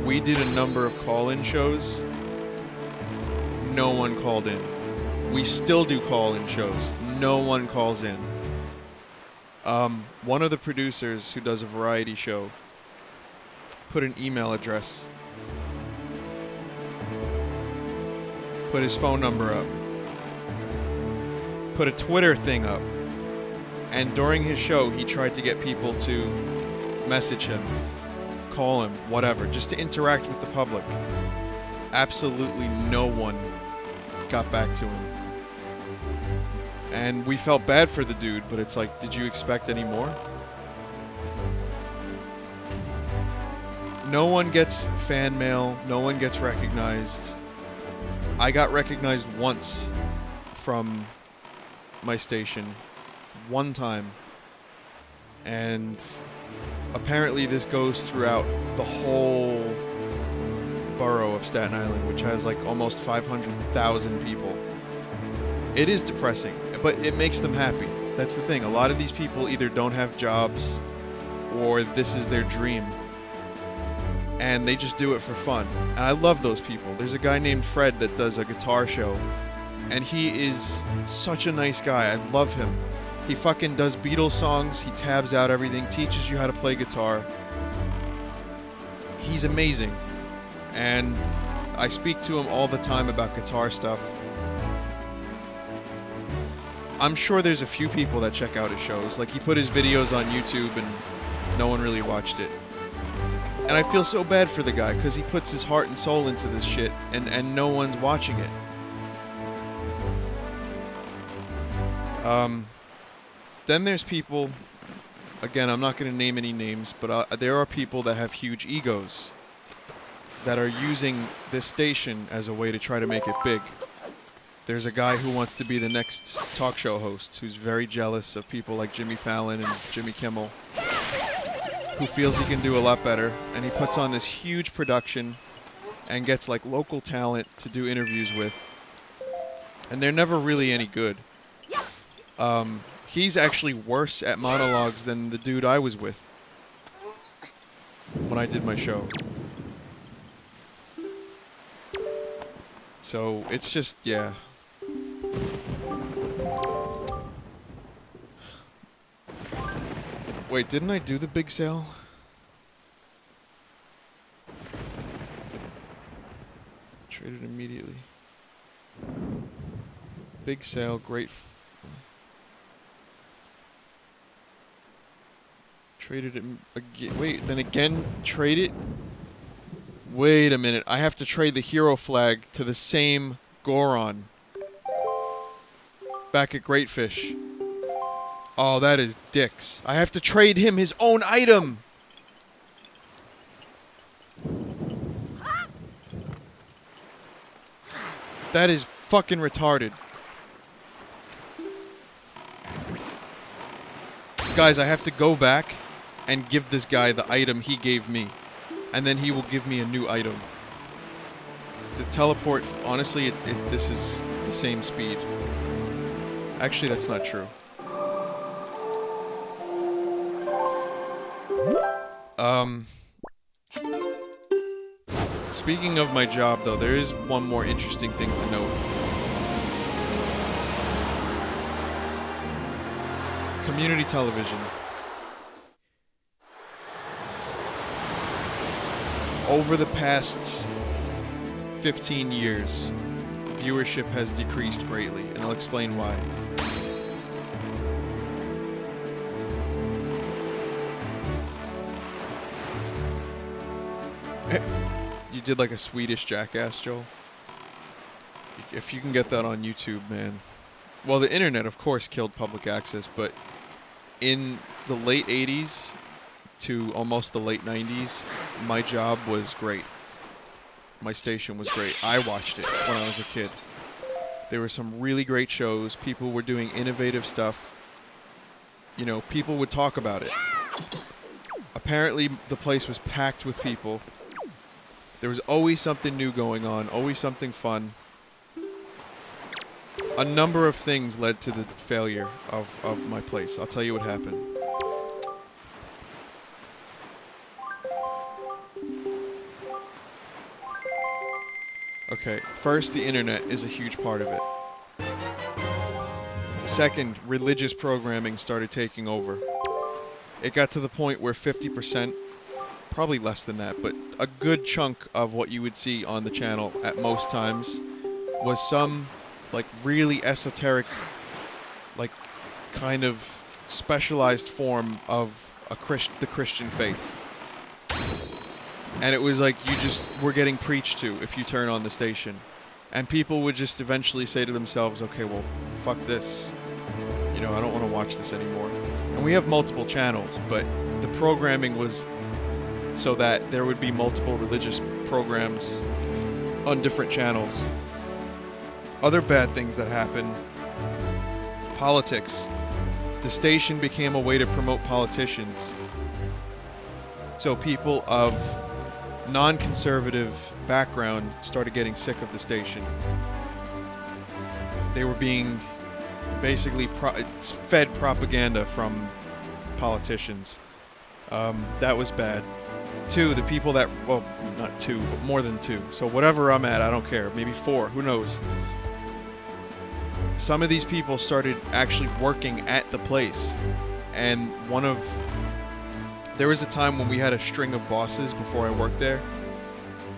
We did a number of call-in shows. No one called in. We still do call-in shows. No one calls in. One of the producers who does a variety show put an email address, put his phone number up, put a Twitter thing up, and during his show he tried to get people to message him, call him, whatever, just to interact with the public. Absolutely no one got back to him. And we felt bad for the dude, but it's like, did you expect any more? No one gets fan mail. No one gets recognized. I got recognized once from my station. One time. And apparently this goes throughout the whole borough of Staten Island, which has like almost 500,000 people. It is depressing, but it makes them happy. That's the thing. A lot of these people either don't have jobs or this is their dream. And they just do it for fun. And I love those people. There's a guy named Fred that does a guitar show. And he is such a nice guy. I love him. He fucking does Beatles songs. He tabs out everything. Teaches you how to play guitar. He's amazing. And I speak to him all the time about guitar stuff. I'm sure there's a few people that check out his shows. Like, he put his videos on YouTube and no one really watched it. And I feel so bad for the guy because he puts his heart and soul into this shit and no one's watching it. Then there's people, again, I'm not going to name any names, but there are people that have huge egos that are using this station as a way to try to make it big. There's a guy who wants to be the next talk show host who's very jealous of people like Jimmy Fallon and Jimmy Kimmel, who feels he can do a lot better, and he puts on this huge production and gets like local talent to do interviews with, and they're never really any good. He's actually worse at monologues than the dude I was with when I did my show. So it's just, yeah. Wait, didn't I do the big sale? Traded immediately. Big sale, great. Traded it again. Wait, then again, trade it? Wait a minute. I have to trade the hero flag to the same Goron back at Great Fish. Oh, that is dicks. I have to trade him his own item. That is fucking retarded. Guys, I have to go back and give this guy the item he gave me. And then he will give me a new item. The teleport, honestly, this is the same speed. Actually, that's not true. Speaking of my job, though, there is one more interesting thing to note. Community television. Over the past 15 years, viewership has decreased greatly, and I'll explain why. You did like a Swedish jackass, Joel? If you can get that on YouTube, man. Well, the internet, of course, killed public access, but in the late 80s to almost the late 90s, my job was great. My station was great. I watched it when I was a kid. There were some really great shows. People were doing innovative stuff. You know, people would talk about it. Apparently, the place was packed with people. There was always something new going on, always something fun. A number of things led to the failure of my place. I'll tell you what happened. Okay, first, the internet is a huge part of it. Second, religious programming started taking over. It got to the point where 50%, probably less than that, but a good chunk of what you would see on the channel at most times was some, like, really esoteric, like, kind of specialized form of the Christian faith. And it was like you just were getting preached to if you turn on the station. And people would just eventually say to themselves, okay, well, fuck this. you know, I don't want to watch this anymore. And we have multiple channels, but the programming was so that there would be multiple religious programs on different channels. Other bad things that happen: politics. The station became a way to promote politicians. So people of non-conservative background started getting sick of the station. They were being basically fed propaganda from politicians. That was bad. Two, the people that, well, not two, but more than two. So whatever I'm at, I don't care. Maybe four, who knows? Some of these people started actually working at the place. And there was a time when we had a string of bosses before I worked there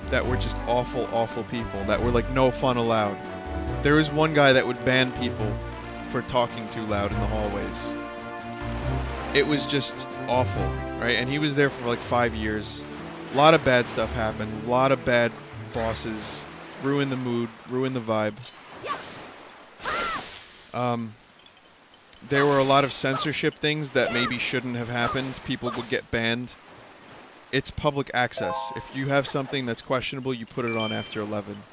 that were just awful, awful people, that were like no fun allowed. There was one guy that would ban people for talking too loud in the hallways. It was just awful, right? And he was there for like 5 years. A lot of bad stuff happened. A lot of bad bosses. Ruined the mood, ruined the vibe. There were a lot of censorship things that maybe shouldn't have happened. People would get banned. It's public access. If you have something that's questionable, you put it on after 11.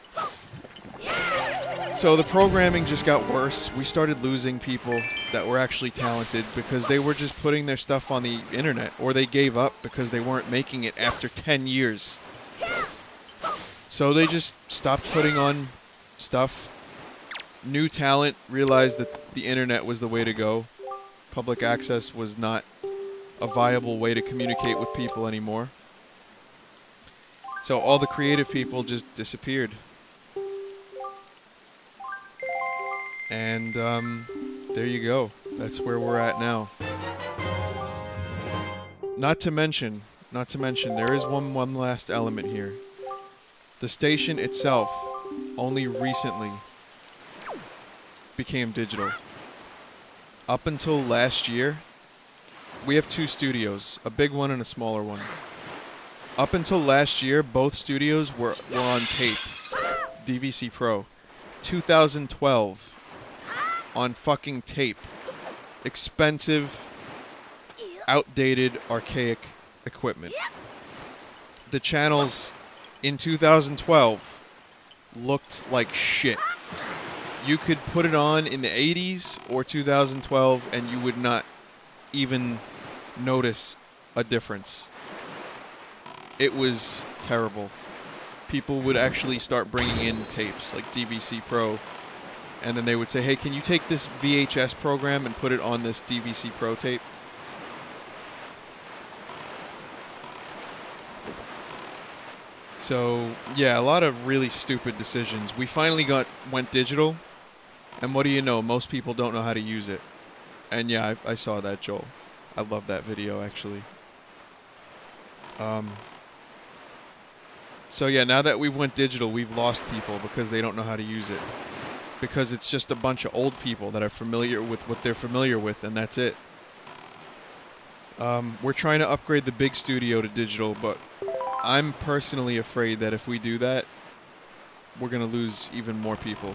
So the programming just got worse. We started losing people that were actually talented because they were just putting their stuff on the internet, or they gave up because they weren't making it after 10 years. So they just stopped putting on stuff. New talent realized that the internet was the way to go. Public access was not a viable way to communicate with people anymore. So all the creative people just disappeared. And there you go. That's where we're at now. Not to mention, there is one last element here. The station itself only recently became digital. Up until last year, we have 2 studios, a big one and a smaller one. Up until last year, both studios were on tape, DVC Pro. 2012, on fucking tape. Expensive, outdated, archaic equipment. The channels in 2012 looked like shit. You could put it on in the 80s or 2012 and you would not even notice a difference. It was terrible. People would actually start bringing in tapes like DVC Pro, and then they would say, hey, can you take this VHS program and put it on this DVC Pro tape? So, yeah, a lot of really stupid decisions. We finally went digital, and what do you know? Most people don't know how to use it. And yeah, I saw that, Joel. I love that video, actually. So yeah, now that we've went digital, we've lost people because they don't know how to use it. Because it's just a bunch of old people that are familiar with what they're familiar with, and that's it. We're trying to upgrade the big studio to digital, but I'm personally afraid that if we do that, we're going to lose even more people.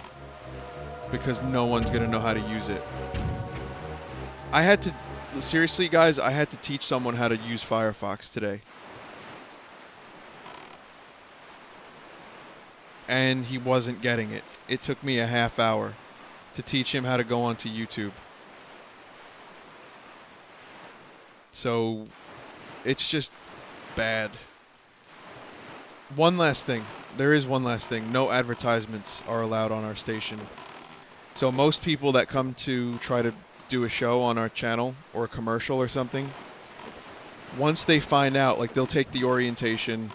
Because no one's going to know how to use it. Seriously guys, I had to teach someone how to use Firefox today. And he wasn't getting it. It took me a half hour to teach him how to go onto YouTube. So, it's just bad. One last thing. There is one last thing. No advertisements are allowed on our station. So most people that come to try to do a show on our channel or a commercial or something, once they find out, like they'll take the orientation,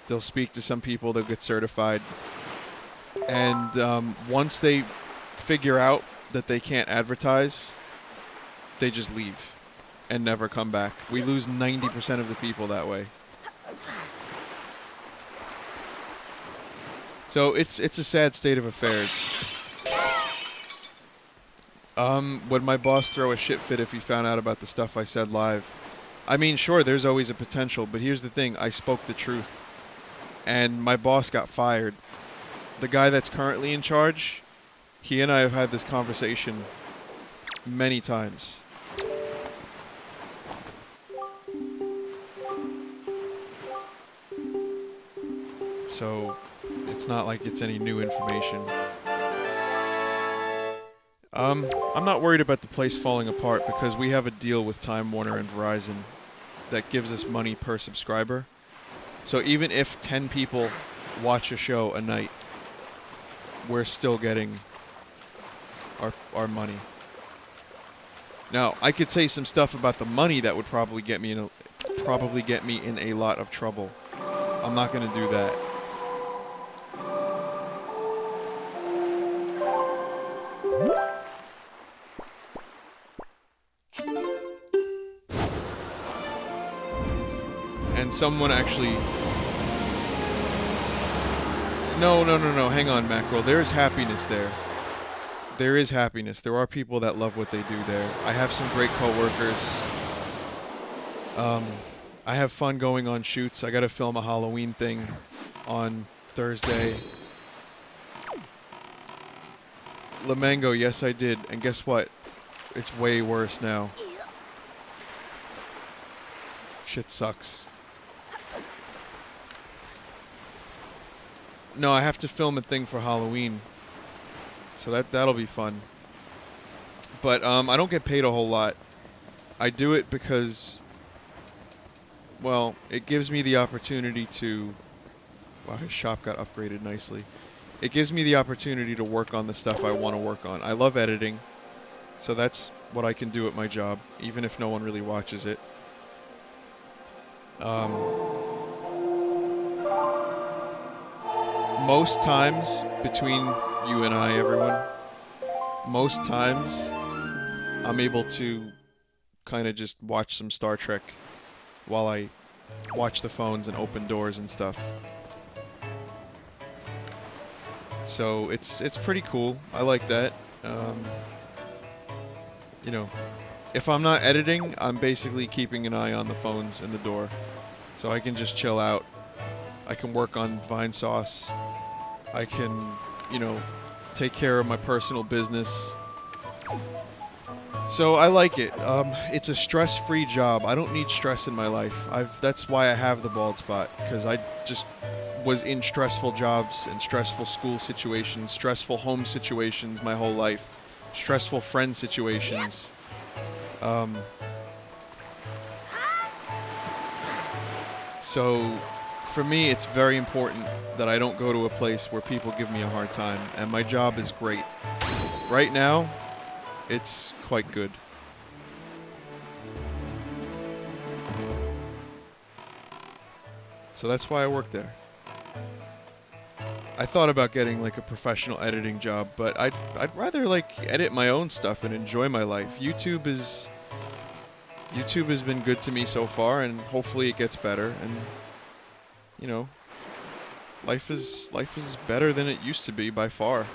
they'll speak to some people, they'll get certified, and once they figure out that they can't advertise, they just leave and never come back. We lose 90% of the people that way. So it's a sad state of affairs. Would my boss throw a shit fit if he found out about the stuff I said live? I mean, sure, there's always a potential, but here's the thing. I spoke the truth. And my boss got fired. The guy that's currently in charge, he and I have had this conversation many times. So it's not like it's any new information. I'm not worried about the place falling apart because we have a deal with Time Warner and Verizon that gives us money per subscriber. So even if 10 people watch a show a night, we're still getting our money. Now, I could say some stuff about the money that would probably get me in a lot of trouble. I'm not going to do that. And someone actually... No, hang on, Mackerel. There is happiness there. There is happiness. There are people that love what they do there. I have some great coworkers. I have fun going on shoots. I gotta film a Halloween thing on Thursday. Lamango, yes I did. And guess what? It's way worse now. Shit sucks. No, I have to film a thing for Halloween. So that'll be fun. But I don't get paid a whole lot. I do it because, well, it gives me the opportunity to... Wow, his shop got upgraded nicely. It gives me the opportunity to work on the stuff I want to work on. I love editing. So that's what I can do at my job, even if no one really watches it. Most times, between you and I, everyone, most times I'm able to kind of just watch some Star Trek while I watch the phones and open doors and stuff. So it's pretty cool. I like that. You know, if I'm not editing, I'm basically keeping an eye on the phones and the door. So I can just chill out. I can work on Vinesauce. I can, you know, take care of my personal business. So I like it. It's a stress-free job. I don't need stress in my life. That's why I have the bald spot, because I just was in stressful jobs and stressful school situations, stressful home situations my whole life, stressful friend situations. So for me, it's very important that I don't go to a place where people give me a hard time, and my job is great. Right now, it's quite good. So that's why I work there. I thought about getting like a professional editing job, but I'd rather like edit my own stuff and enjoy my life. YouTube has been good to me so far, and hopefully it gets better. And you know, life is better than it used to be by far.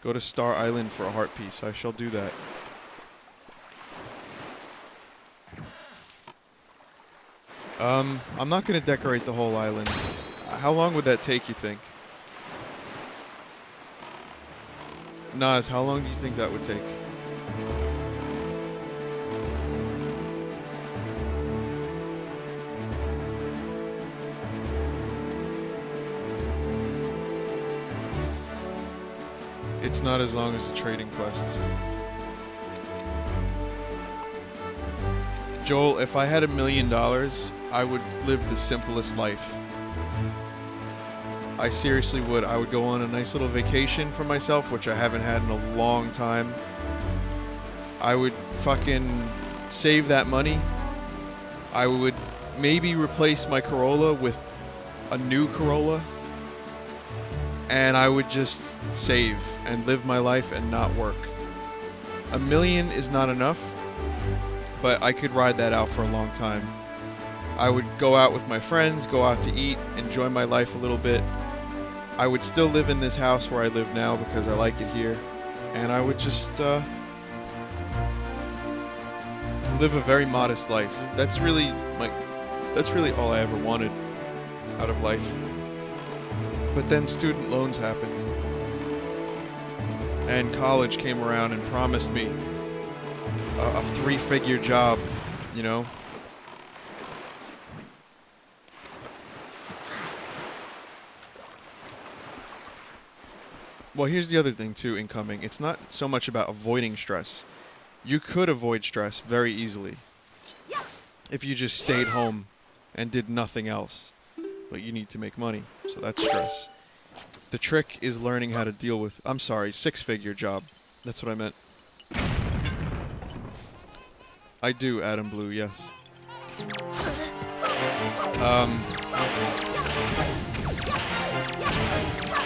Go to Star Island for a heart piece. I shall do that. I'm not gonna decorate the whole island. How long would that take, you think? Nas, how long do you think that would take? It's not as long as the trading quest. Joel, if I had $1 million, I would live the simplest life. I seriously would. I would go on a nice little vacation for myself, which I haven't had in a long time. I would fucking save that money. I would maybe replace my Corolla with a new Corolla. And I would just save and live my life and not work. $1 million is not enough, but I could ride that out for a long time. I would go out with my friends, go out to eat, enjoy my life a little bit. I would still live in this house where I live now because I like it here. And I would just live a very modest life. That's really all I ever wanted out of life. But then student loans happened. And college came around and promised me a three-figure job, you know? Well, here's the other thing, too, incoming. It's not so much about avoiding stress. You could avoid stress very easily if you just stayed home and did nothing else. But you need to make money, so that's stress. The trick is learning how to deal with... I'm sorry, six-figure job. That's what I meant. I do, Adam Blue, yes.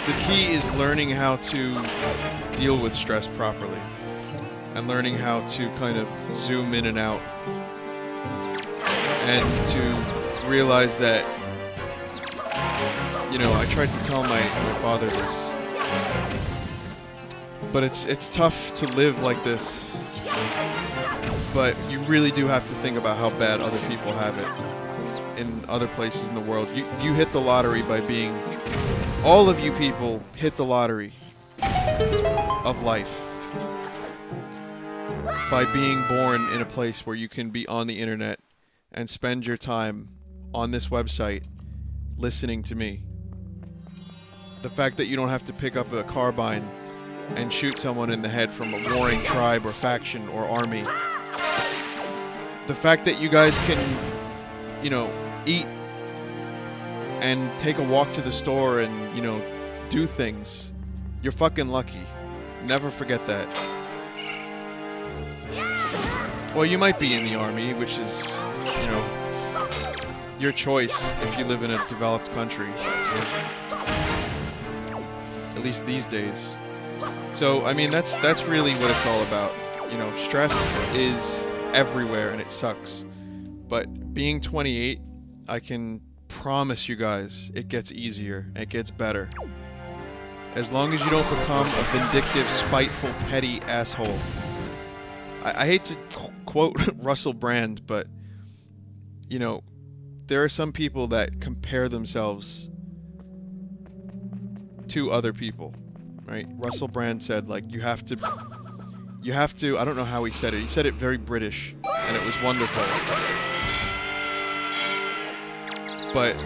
The key is learning how to deal with stress properly. And learning how to kind of zoom in and out. And to realize that, you know, I tried to tell my father this, but it's tough to live like this. But you really do have to think about how bad other people have it in other places in the world. You hit the lottery by being... All of you people hit the lottery of life by being born in a place where you can be on the internet and spend your time on this website listening to me. The fact that you don't have to pick up a carbine and shoot someone in the head from a warring tribe or faction or army. The fact that you guys can, you know, eat and take a walk to the store and, you know, do things. You're fucking lucky. Never forget that. Well, you might be in the army, which is, you know, your choice if you live in a developed country. At least these days. So, I mean, that's really what it's all about. You know, stress is everywhere and it sucks. But being 28, I can promise you guys it gets easier, it gets better. As long as you don't become a vindictive, spiteful, petty asshole. I hate to quote Russell Brand, but, you know, there are some people that compare themselves to other people, right? Russell Brand said, like, you have to, I don't know how he said it very British, and it was wonderful. But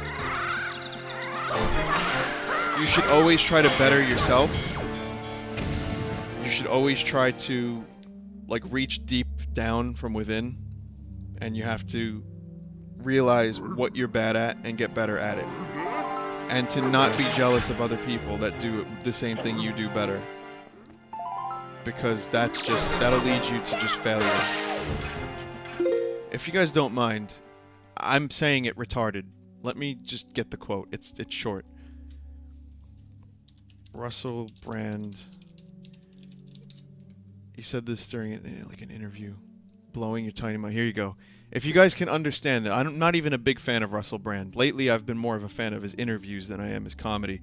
you should always try to better yourself. You should always try to, like, reach deep down from within, and you have to realize what you're bad at and get better at it. And to not be jealous of other people that do the same thing you do better. Because that'll lead you to just failure. If you guys don't mind, I'm saying it retarded. Let me just get the quote. It's short. Russell Brand. He said this during like an interview. Blowing your tiny mind. Here you go. If you guys can understand that, I'm not even a big fan of Russell Brand. Lately, I've been more of a fan of his interviews than I am his comedy.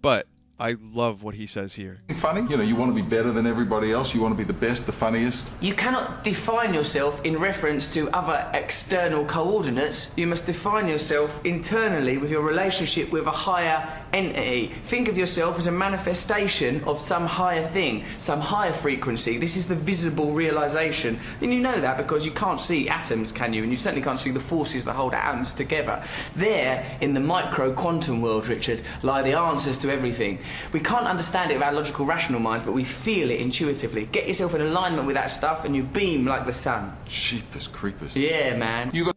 But I love what he says here. Funny, you know, you want to be better than everybody else. You want to be the best, the funniest. You cannot define yourself in reference to other external coordinates. You must define yourself internally with your relationship with a higher entity. Think of yourself as a manifestation of some higher thing, some higher frequency. This is the visible realization. And you know that because you can't see atoms, can you? And you certainly can't see the forces that hold atoms together. There, in the micro quantum world, Richard, lie the answers to everything. We can't understand it with our logical, rational minds, but we feel it intuitively. Get yourself in alignment with that stuff and you beam like the sun. Jeepers creepers. Yeah, man. You got...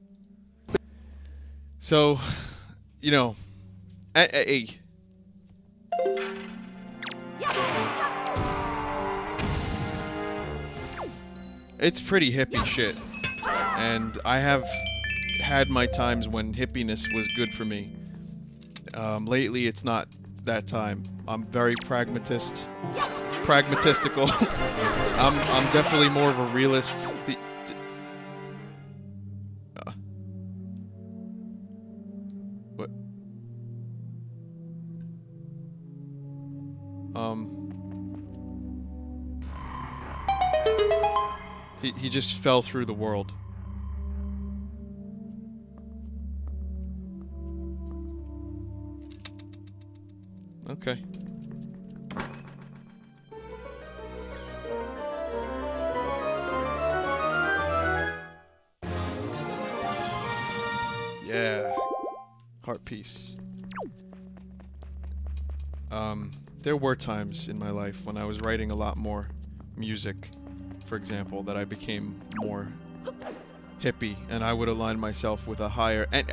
So, you know, it's pretty hippie shit. And I have had my times when hippiness was good for me. Lately, it's not that time. I'm very pragmatistical. I'm definitely more of a realist. What? He just fell through the world. Okay. Heart peace. There were times in my life when I was writing a lot more music, for example, that I became more hippie, and I would align myself with a higher and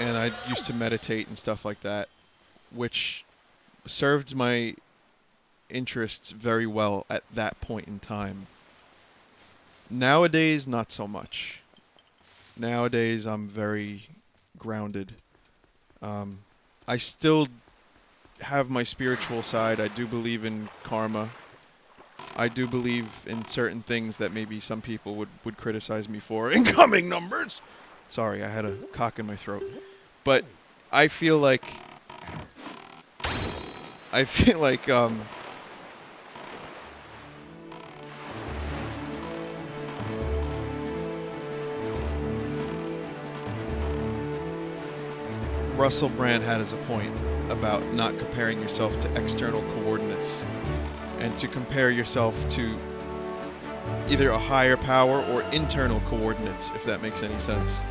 I used to meditate and stuff like that, which served my interests very well at that point in time. Nowadays, not so much. Nowadays, I'm very grounded. I still have my spiritual side. I do believe in karma. I do believe in certain things that maybe some people would criticize me for. Incoming numbers! Sorry, I had a cock in my throat. But I feel like... Russell Brand had as a point about not comparing yourself to external coordinates and to compare yourself to either a higher power or internal coordinates, if that makes any sense.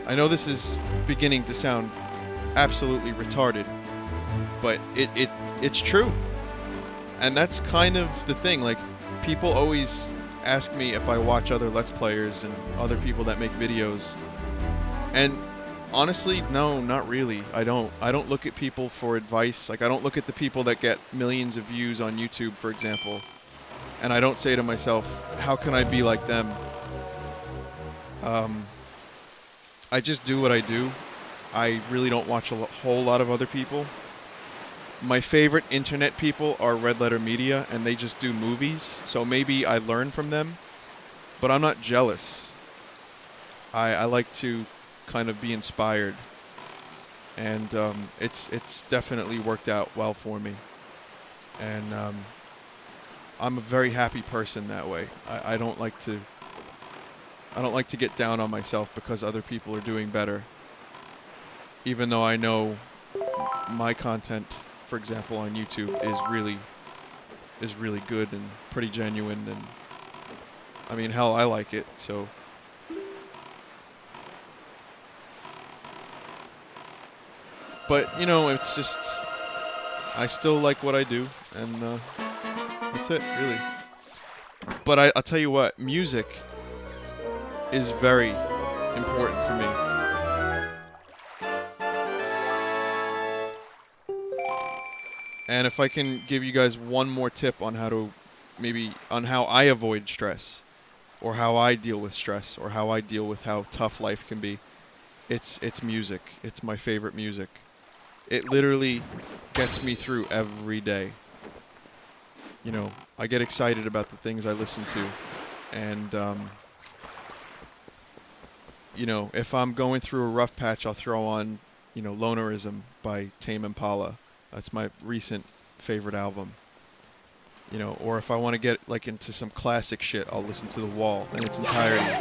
I know this is beginning to sound absolutely retarded, but it's true. And that's kind of the thing. Like, people always ask me if I watch other Let's Players and other people that make videos. And honestly, no, not really. I don't look at people for advice. Like, I don't look at the people that get millions of views on YouTube, for example. And I don't say to myself, how can I be like them? I just do what I do. I really don't watch a whole lot of other people. My favorite internet people are Red Letter Media, and they just do movies. So maybe I learn from them. But I'm not jealous. I like to kind of be inspired, and it's definitely worked out well for me, and I'm a very happy person that way. I don't like to get down on myself because other people are doing better, even though I know my content, for example, on YouTube is really good and pretty genuine, and I mean, hell, I like it, so. But, you know, it's just, I still like what I do, and that's it, really. But I'll tell you what, music is very important for me. And if I can give you guys one more tip on how I avoid stress, or how I deal with stress, or how I deal with how tough life can be, it's music. It's my favorite music. It literally gets me through every day. You know, I get excited about the things I listen to. And, you know, if I'm going through a rough patch, I'll throw on, you know, Lonerism by Tame Impala. That's my recent favorite album. You know, or if I want to get, like, into some classic shit, I'll listen to The Wall in its entirety.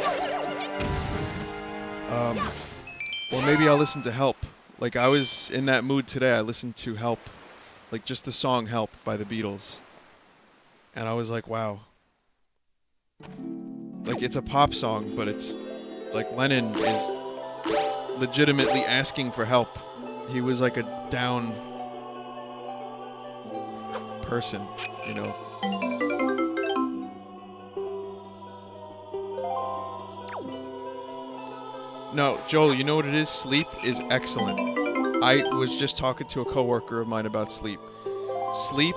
Or maybe I'll listen to Help. Like, I was in that mood today. I listened to Help, like just the song Help by the Beatles. And I was like, wow. Like, it's a pop song, but it's like Lennon is legitimately asking for help. He was like a down person, you know. No, Joel, you know what it is? Sleep is excellent. I was just talking to a coworker of mine about sleep. Sleep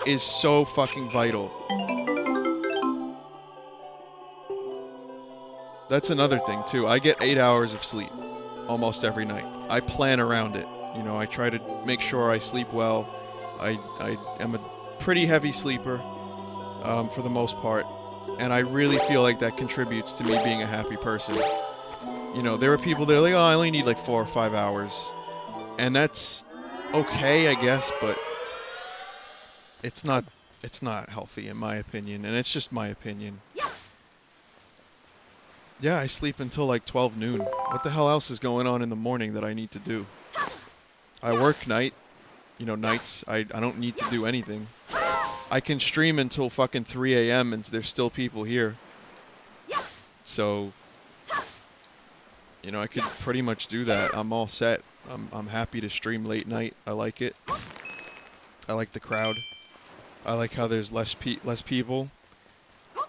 is so fucking vital. That's another thing, too. I get 8 hours of sleep almost every night. I plan around it. You know, I try to make sure I sleep well. I am a pretty heavy sleeper for the most part. And I really feel like that contributes to me being a happy person. You know, there are people that are like, oh, I only need like 4 or 5 hours. And that's okay, I guess, but it's not healthy in my opinion, and it's just my opinion. Yeah, I sleep until like 12 noon. What the hell else is going on in the morning that I need to do? I work nights. I don't need to do anything. I can stream until fucking 3 a.m. and there's still people here. So, You know, I could pretty much do that. I'm all set. I'm happy to stream late night. I like it. I like the crowd. I like how there's less people.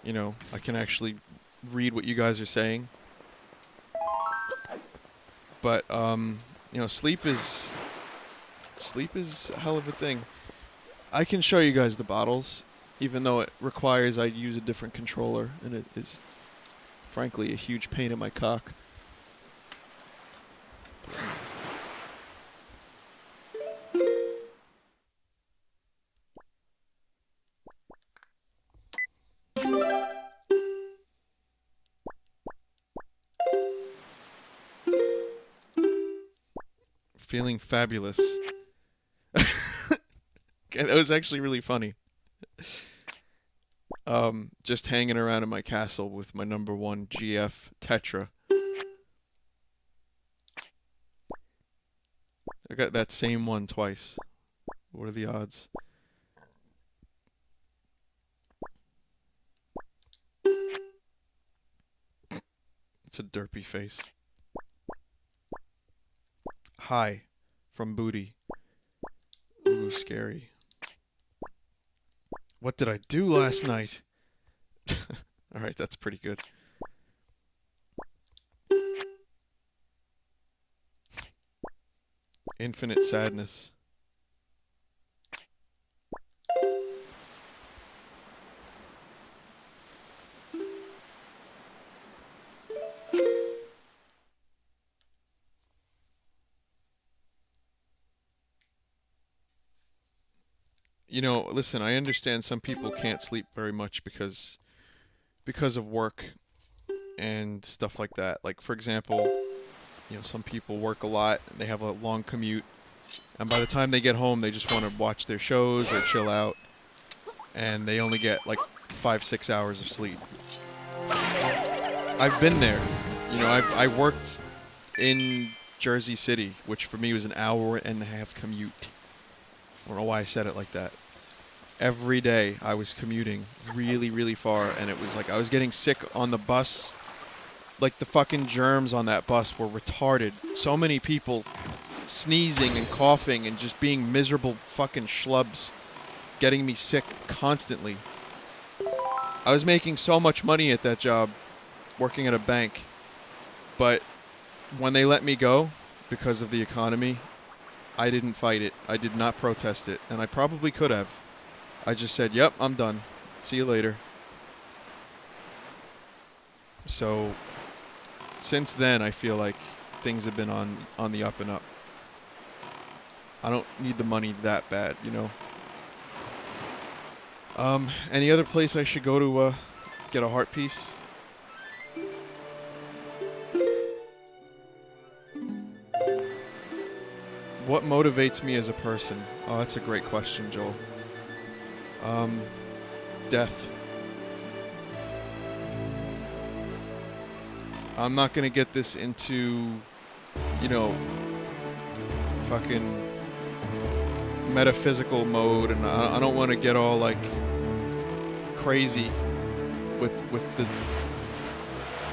You know, I can actually read what you guys are saying. But you know, sleep is a hell of a thing. I can show you guys the bottles, even though it requires I use a different controller, and it is frankly a huge pain in my cock. Feeling fabulous. Okay, that was actually really funny. Just hanging around in my castle with my #1 GF Tetra. I got that same one twice. What are the odds? It's a derpy face. Hi, from Booty. Ooh, scary. What did I do last night? Alright, that's pretty good. Infinite sadness. You know, listen, I understand some people can't sleep very much because of work and stuff like that. Like, for example, you know, some people work a lot and they have a long commute, and by the time they get home they just want to watch their shows or chill out, and they only get like 5-6 hours of sleep. I've been there. You know, I worked in Jersey City, which for me was an hour and a half commute. I don't know why I said it like that. Every day I was commuting really, really far, and it was like I was getting sick on the bus. Like, the fucking germs on that bus were retarded. So many people sneezing and coughing and just being miserable fucking schlubs, getting me sick constantly. I was making so much money at that job, working at a bank, but when they let me go because of the economy, I didn't fight it. I did not protest it, and I probably could have. I just said, yep, I'm done. See you later. So, since then, I feel like things have been on the up and up. I don't need the money that bad, you know? Any other place I should go to get a heart piece? What motivates me as a person? Oh, that's a great question, Joel. Death. I'm not gonna get this into, you know, fucking metaphysical mode, and I don't want to get all like crazy with the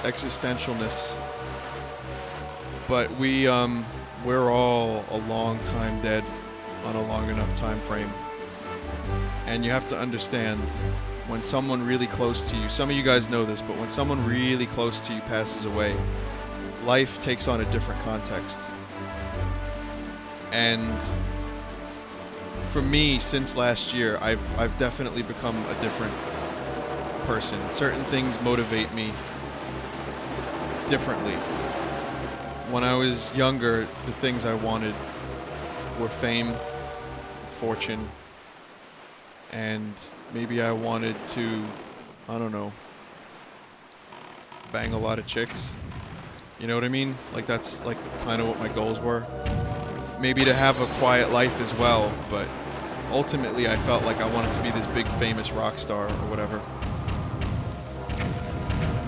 existentialness. But we're all a long time dead on a long enough time frame. And you have to understand, when someone really close to you, some of you guys know this, but when someone really close to you passes away, life takes on a different context. And for me, since last year, I've definitely become a different person. Certain things motivate me differently. When I was younger, the things I wanted were fame, fortune, and maybe I wanted to, I don't know, bang a lot of chicks. You know what I mean? Like, that's like kind of what my goals were. Maybe to have a quiet life as well, but ultimately I felt like I wanted to be this big famous rock star or whatever.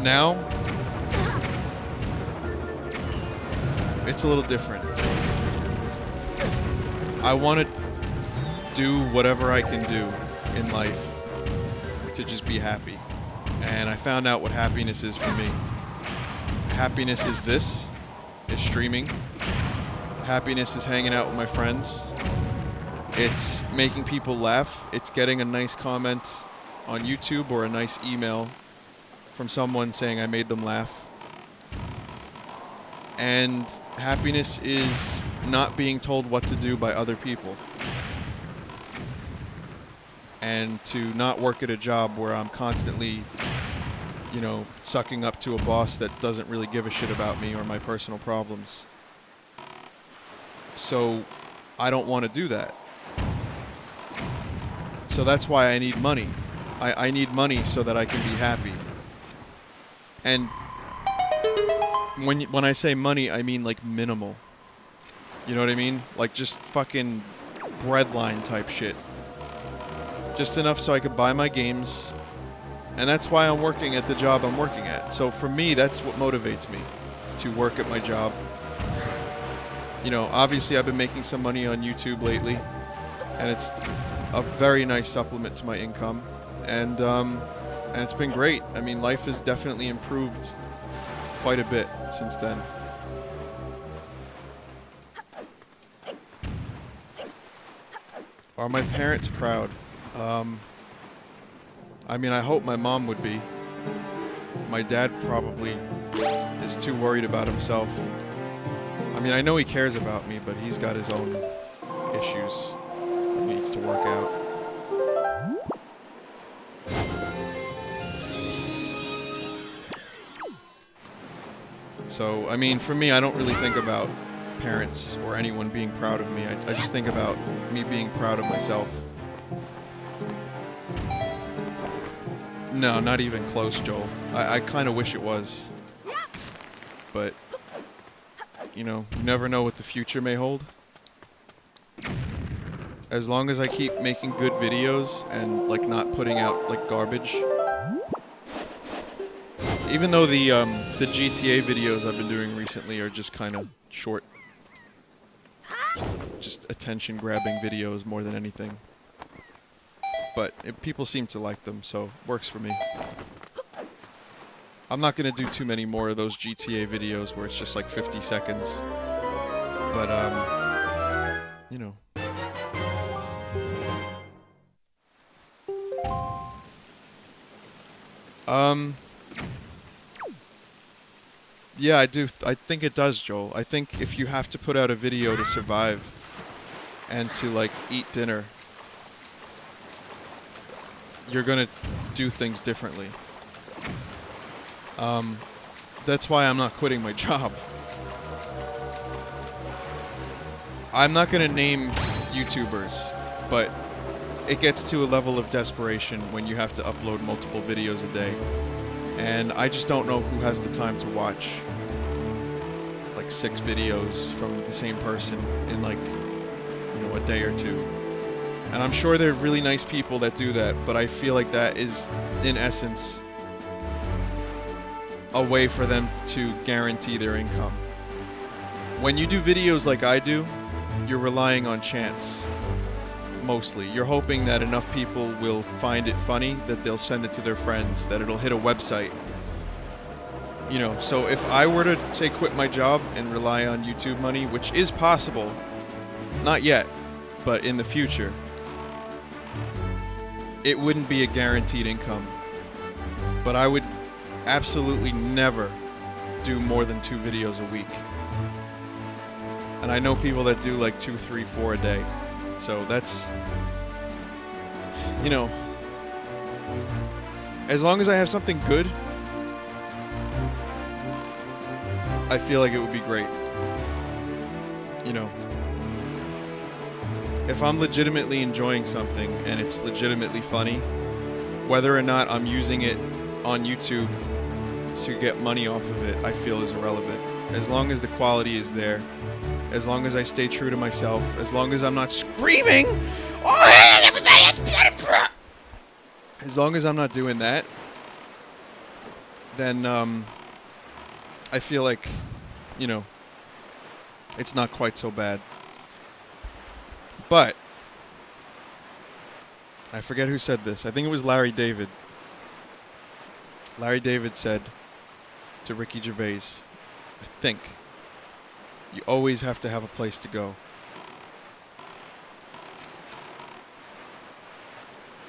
Now, it's a little different. I want to do whatever I can do in life to just be happy. And I found out what happiness is for me. Happiness is this. is streaming. Happiness is hanging out with my friends. It's making people laugh. It's getting a nice comment on YouTube or a nice email from someone saying I made them laugh. And happiness is not being told what to do by other people. And to not work at a job where I'm constantly, you know, sucking up to a boss that doesn't really give a shit about me or my personal problems. So I don't want to do that. So that's why I need money. I need money so that I can be happy. And when I say money, I mean like minimal. You know what I mean? Like just fucking breadline type shit. Just enough so I could buy my games. And that's why I'm working at the job I'm working at. So for me, that's what motivates me to work at my job. You know, obviously I've been making some money on YouTube lately, and it's a very nice supplement to my income. And it's been great. I mean, life has definitely improved quite a bit since then. Are my parents proud? I mean, I hope my mom would be. My dad probably is too worried about himself. I mean, I know he cares about me, but he's got his own issues he needs to work out. So, I mean, for me, I don't really think about parents or anyone being proud of me. I just think about me being proud of myself. No, not even close, Joel. I kind of wish it was. But, you know, you never know what the future may hold. As long as I keep making good videos and, like, not putting out, like, garbage. Even though the GTA videos I've been doing recently are just kind of short. Just attention-grabbing videos more than anything. But people seem to like them, so works for me. I'm not going to do too many more of those GTA videos where it's just like 50 seconds. But, you know. Yeah, I do. I think it does, Joel. I think if you have to put out a video to survive and to, like, eat dinner, you're gonna do things differently. That's why I'm not quitting my job. I'm not gonna name YouTubers, but it gets to a level of desperation when you have to upload multiple videos a day. And I just don't know who has the time to watch like 6 videos from the same person in like, you know, a day or two. And I'm sure there are really nice people that do that, but I feel like that is, in essence, a way for them to guarantee their income. When you do videos like I do, you're relying on chance. Mostly. You're hoping that enough people will find it funny that they'll send it to their friends, that it'll hit a website. You know, so if I were to, say, quit my job and rely on YouTube money, which is possible, not yet, but in the future, it wouldn't be a guaranteed income. But I would absolutely never do more than 2 videos a week. And I know people that do like 2, 3, 4 a day. So that's, you know, as long as I have something good, I feel like it would be great. You know, if I'm legitimately enjoying something and it's legitimately funny, whether or not I'm using it on YouTube to get money off of it, I feel is irrelevant. As long as the quality is there, as long as I stay true to myself, as long as I'm not screaming, "Oh, hey, everybody, it's beautiful!" As long as I'm not doing that, then I feel like, you know, it's not quite so bad. But I forget who said this. I think it was Larry David. Larry David said to Ricky Gervais, I think, You always have to have a place to go.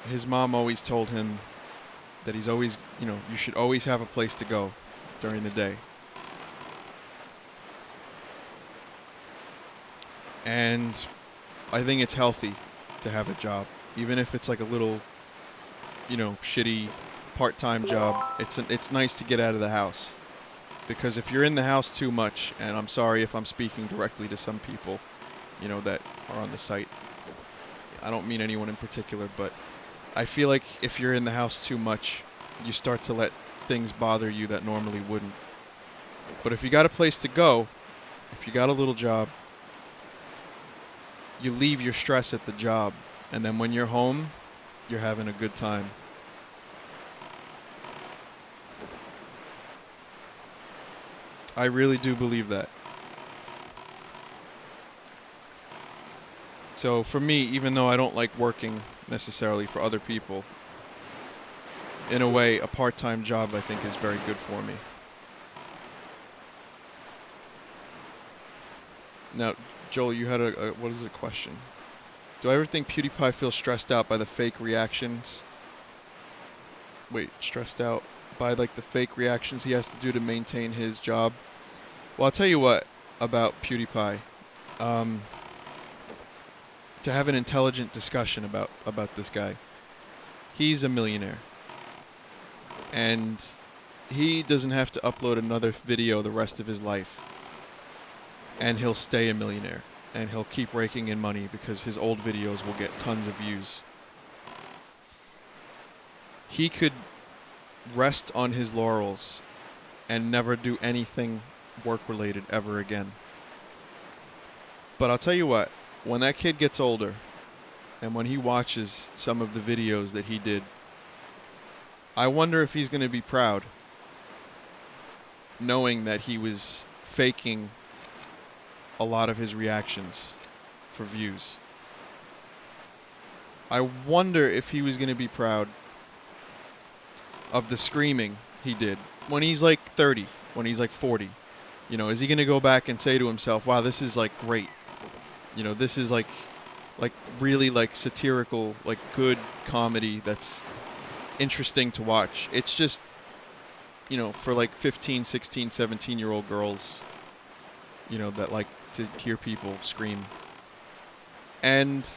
His mom always told him that he's always, you should always have a place to go during the day. And I think it's healthy to have a job, even if it's like a little, shitty part-time job. It's nice to get out of the house, because if you're in the house too much, and I'm sorry if I'm speaking directly to some people, that are on the site. I don't mean anyone in particular, but I feel like if you're in the house too much, you start to let things bother you that normally wouldn't. But if you got a place to go, if you got a little job, you leave your stress at the job, and then when you're home, you're having a good time. I really do believe that. So for me, even though I don't like working necessarily for other people, in a way, a part-time job I think is very good for me. Now, Joel, you had what is the question? Do I ever think PewDiePie feels stressed out by the fake reactions? Wait, stressed out by like the fake reactions he has to do to maintain his job? Well, I'll tell you what about PewDiePie. To have an intelligent discussion about this guy. He's a millionaire. And he doesn't have to upload another video the rest of his life. And he'll stay a millionaire. And he'll keep raking in money because his old videos will get tons of views. He could rest on his laurels and never do anything work-related ever again. But I'll tell you what, when that kid gets older, and when he watches some of the videos that he did, I wonder if he's going to be proud, knowing that he was faking a lot of his reactions for views. I wonder if he was going to be proud of the screaming he did when he's like 30, when he's like 40. Is he going to go back and say to himself, wow, this is like great. This is like really like satirical, like good comedy that's interesting to watch. It's just, for like 15, 16, 17-year-old girls, that like to hear people scream. And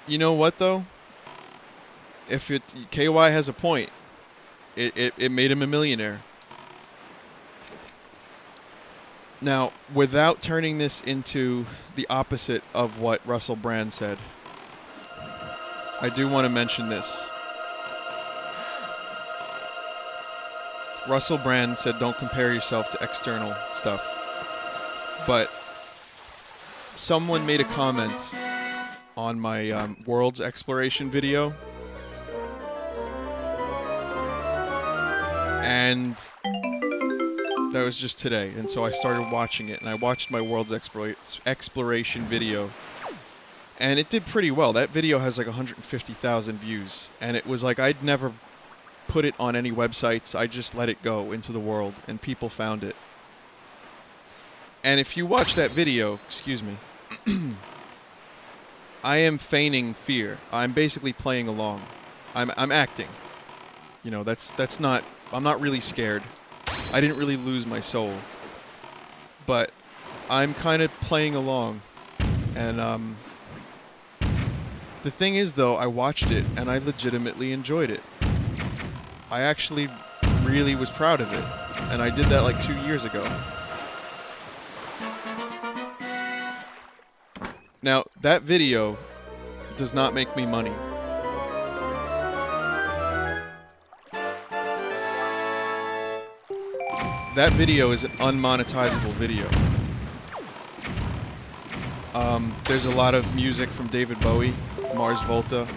you know what though? If KY has a point, it made him a millionaire. Now, without turning this into the opposite of what Russell Brand said, I do want to mention this. Russell Brand said don't compare yourself to external stuff. But someone made a comment on my world's exploration video. And that was just today, and so I started watching it, and I watched my world's exploration video, and it did pretty well. That video has like 150,000 views, and it was like I'd never put it on any websites. I just let it go into the world, and people found it. And if you watch that video, excuse me, I am feigning fear. I'm basically playing along. I'm acting. That's not. I'm not really scared. I didn't really lose my soul, but I'm kind of playing along, and the thing is though, I watched it and I legitimately enjoyed it. I actually really was proud of it, and I did that like 2 years ago. Now, that video does not make me money. That video is an unmonetizable video. There's a lot of music from David Bowie, Mars Volta,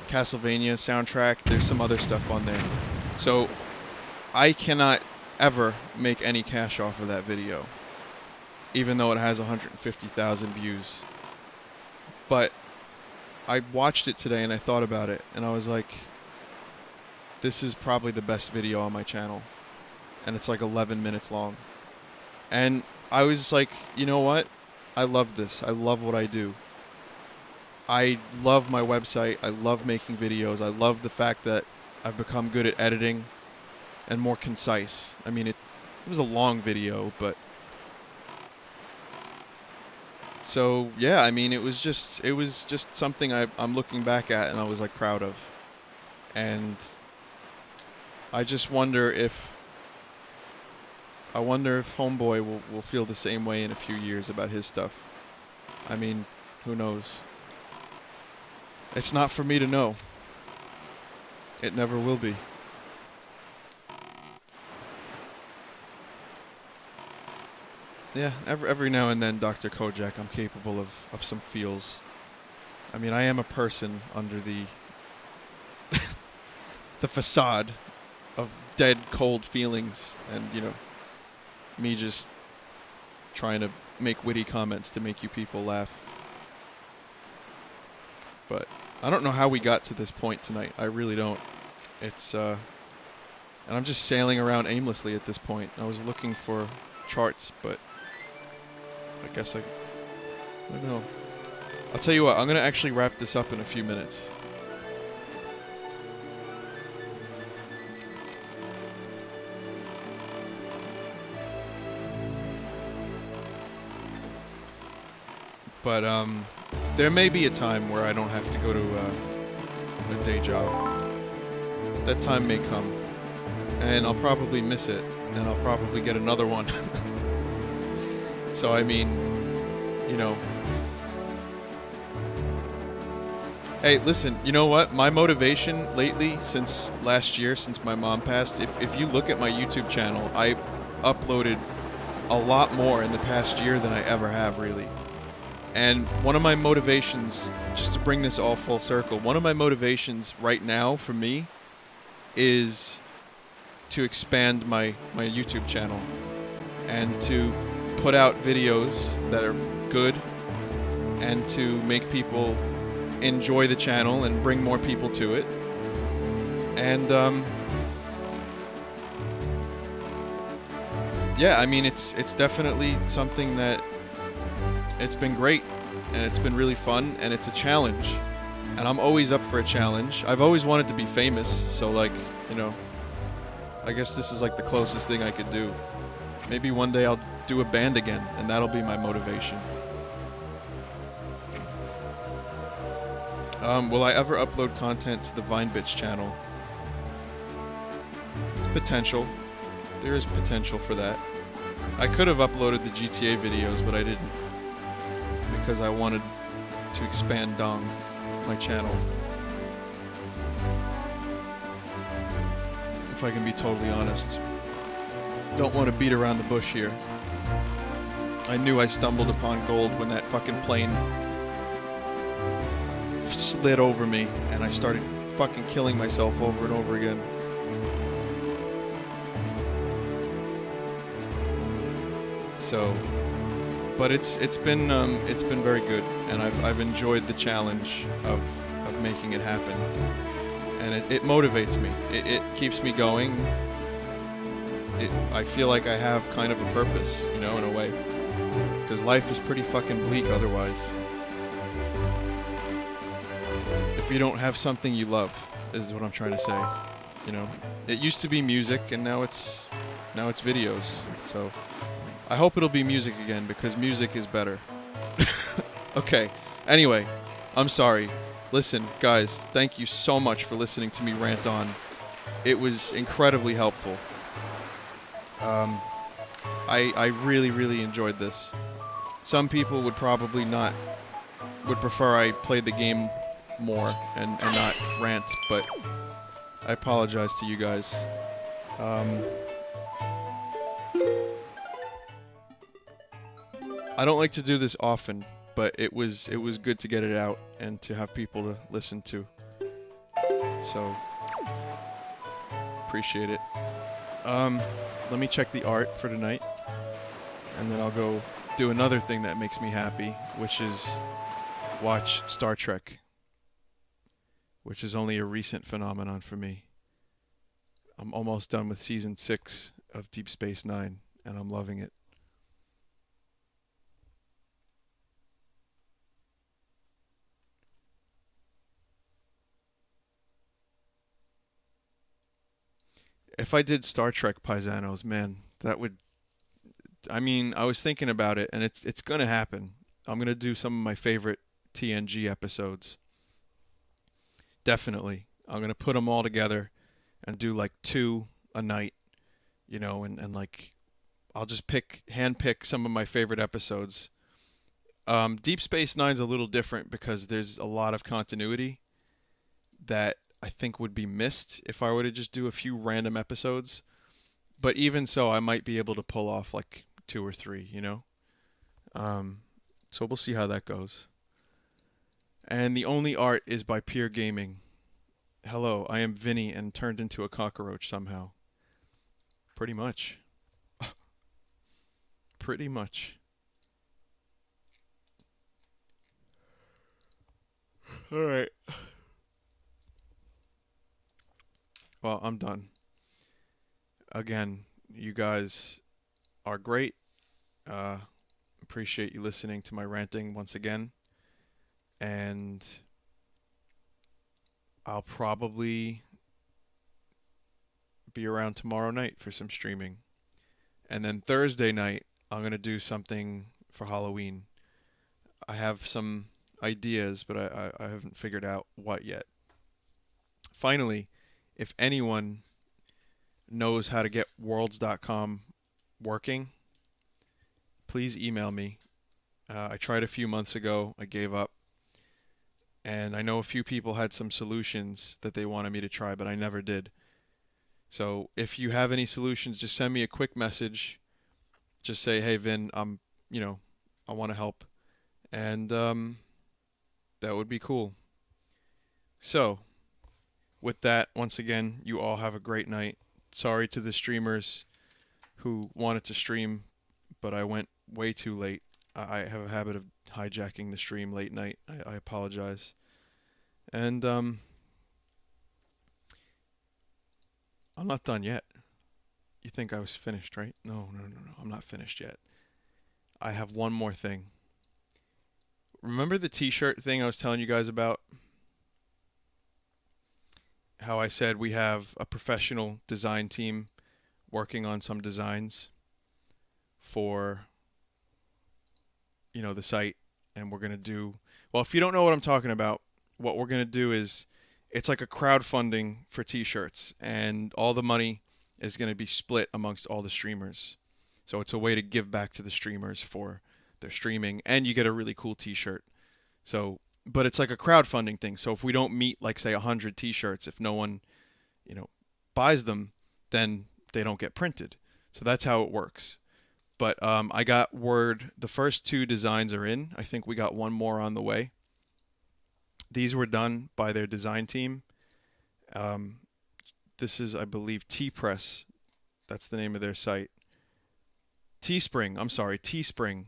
Castlevania soundtrack. There's some other stuff on there. So I cannot ever make any cash off of that video, even though it has 150,000 views. But I watched it today and I thought about it, and I was like, this is probably the best video on my channel. and it's like 11 minutes long. And I was like, you know what? I love this. I love what I do. I love my website. I love making videos. I love the fact that I've become good at editing and more concise. I mean, it was a long video, but... So, yeah, I mean, it was just something I'm looking back at and I was, like, proud of. And I just wonder if... Homeboy will feel the same way in a few years about his stuff. I mean, who knows? It's not for me to know. It never will be. Yeah, every now and then, Dr. Kojak, I'm capable of some feels. I mean, I am a person under the the facade of dead, cold feelings, and, you know, me just trying to make witty comments to make you people laugh. But I don't know how we got to this point tonight. I really don't. It's, and I'm just sailing around aimlessly at this point. I was looking for charts, but I guess I don't know. I'll tell you what, I'm going to actually wrap this up in a few minutes. But, there may be a time where I don't have to go to a day job. That time may come. And I'll probably miss it. And I'll probably get another one. So, I mean, you know. Hey, listen, you know what? My motivation lately, since last year, since my mom passed, if you look at my YouTube channel, I uploaded a lot more in the past year than I ever have, really. And one of my motivations, just to bring this all full circle, one of my motivations right now for me is to expand my YouTube channel and to put out videos that are good and to make people enjoy the channel and bring more people to it. And yeah, I mean, it's definitely something that it's been great, and it's been really fun, and it's a challenge, and I'm always up for a challenge. I've always wanted to be famous, so, like, you know, I guess this is like the closest thing I could do. Maybe one day I'll do a band again, and that'll be my motivation. Will I ever upload content to the Vinebitch channel? It's potential. There is potential for that. I could have uploaded the GTA videos, but I didn't. Because I wanted to expand Dong, my channel. If I can be totally honest. Don't want to beat around the bush here. I knew I stumbled upon gold when that fucking plane slid over me and I started fucking killing myself over and over again. So... But it's been very good, and I've enjoyed the challenge of making it happen, and it motivates me. It keeps me going. I feel like I have kind of a purpose, you know, in a way, because life is pretty fucking bleak otherwise. If you don't have something you love, is what I'm trying to say. You know, it used to be music, and now it's videos. So. I hope it'll be music again, because music is better. Okay, anyway, I'm sorry. Listen, guys, thank you so much for listening to me rant on. It was incredibly helpful. I really, really enjoyed this. Some people would probably would prefer I played the game more and not rant, but I apologize to you guys. I don't like to do this often, but it was good to get it out and to have people to listen to. So, appreciate it. Let me check the art for tonight, and then I'll go do another thing that makes me happy, which is watch Star Trek, which is only a recent phenomenon for me. I'm almost done with season 6, of Deep Space Nine, and I'm loving it. If I did Star Trek Paisanos, man, that would. I mean, I was thinking about it, and it's gonna happen. I'm gonna do some of my favorite TNG episodes. Definitely, I'm gonna put them all together and do like two a night, and like I'll just hand pick some of my favorite episodes. Deep Space Nine's a little different because there's a lot of continuity that I think would be missed if I were to just do a few random episodes. But even so, I might be able to pull off like two or three. Um, so we'll see how that goes. And the only art is by Peer Gaming. Hello, I am Vinny and turned into a cockroach somehow. Pretty much. Pretty much. Alright. Well, I'm done. Again, you guys are great. Uh, appreciate you listening to my ranting once again. And I'll probably be around tomorrow night for some streaming. And then Thursday night, I'm going to do something for Halloween. I have some ideas, but I haven't figured out what yet. Finally, if anyone knows how to get worlds.com working, please email me. I tried a few months ago. I gave up. And I know a few people had some solutions that they wanted me to try, but I never did. So if you have any solutions, just send me a quick message. Just say, hey, Vin, I want to help. And that would be cool. So, with that, once again, you all have a great night. Sorry to the streamers who wanted to stream, but I went way too late. I have a habit of hijacking the stream late night. I apologize. And I'm not done yet. You think I was finished, right? No. I'm not finished yet. I have one more thing. Remember the t-shirt thing I was telling you guys about? How I said we have a professional design team working on some designs for the site, and we're going to do, well, if you don't know what I'm talking about, what we're going to do is it's like a crowdfunding for t-shirts, and all the money is going to be split amongst all the streamers. So it's a way to give back to the streamers for their streaming, and you get a really cool t-shirt. So, but it's like a crowdfunding thing. So if we don't meet, like, say 100 t-shirts, if no one, buys them, then they don't get printed. So that's how it works. But I got word the first two designs are in. I think we got one more on the way. These were done by their design team. This is, I believe, T-Press. That's the name of their site. Teespring. I'm sorry, Teespring.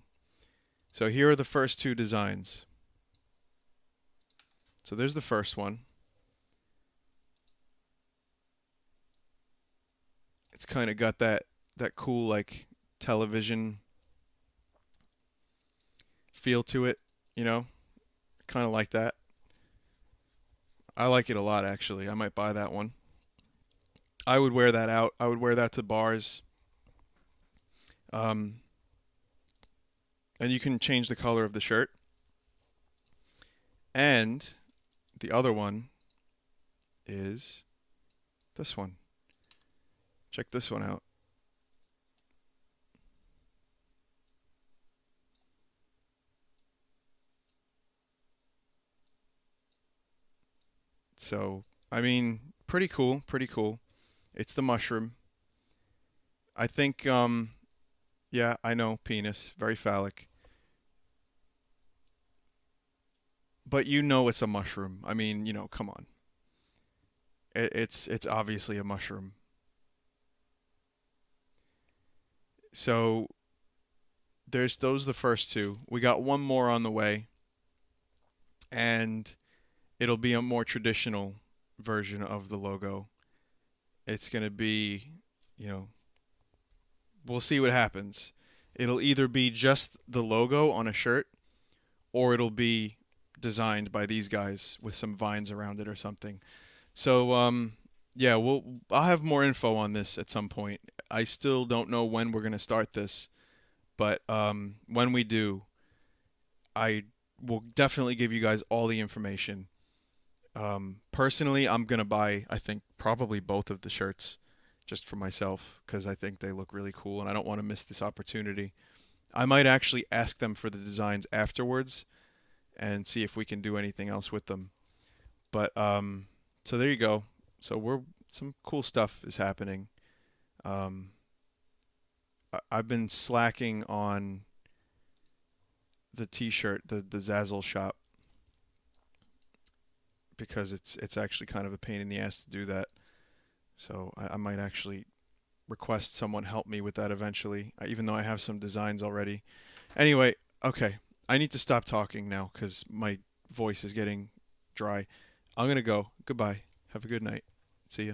So here are the first two designs. So there's the first one. It's kind of got that cool, like, television feel to it, kind of like that. I like it a lot, actually. I might buy that one. I would wear that out. I would wear that to bars. And you can change the color of the shirt. And the other one is this one. Check this one out. So, I mean, pretty cool, pretty cool. It's the mushroom. I think, yeah, I know, penis, very phallic. But it's a mushroom. I mean, come on. It's obviously a mushroom. So, there's the first two. We got one more on the way. And it'll be a more traditional version of the logo. It's going to be, we'll see what happens. It'll either be just the logo on a shirt, or it'll be designed by these guys with some vines around it or something. So yeah, I'll have more info on this at some point. I still don't know when we're gonna start this, but when we do, I will definitely give you guys all the information. Personally, I'm gonna buy, I think, probably both of the shirts just for myself because I think they look really cool and I don't want to miss this opportunity. I might actually ask them for the designs afterwards and see if we can do anything else with them. But so there you go. So some cool stuff is happening. Um, I've been slacking on the T-shirt, the Zazzle shop, because it's actually kind of a pain in the ass to do that. So I might actually request someone help me with that eventually, even though I have some designs already. Anyway, okay, I need to stop talking now because my voice is getting dry. I'm gonna go. Goodbye. Have a good night. See ya.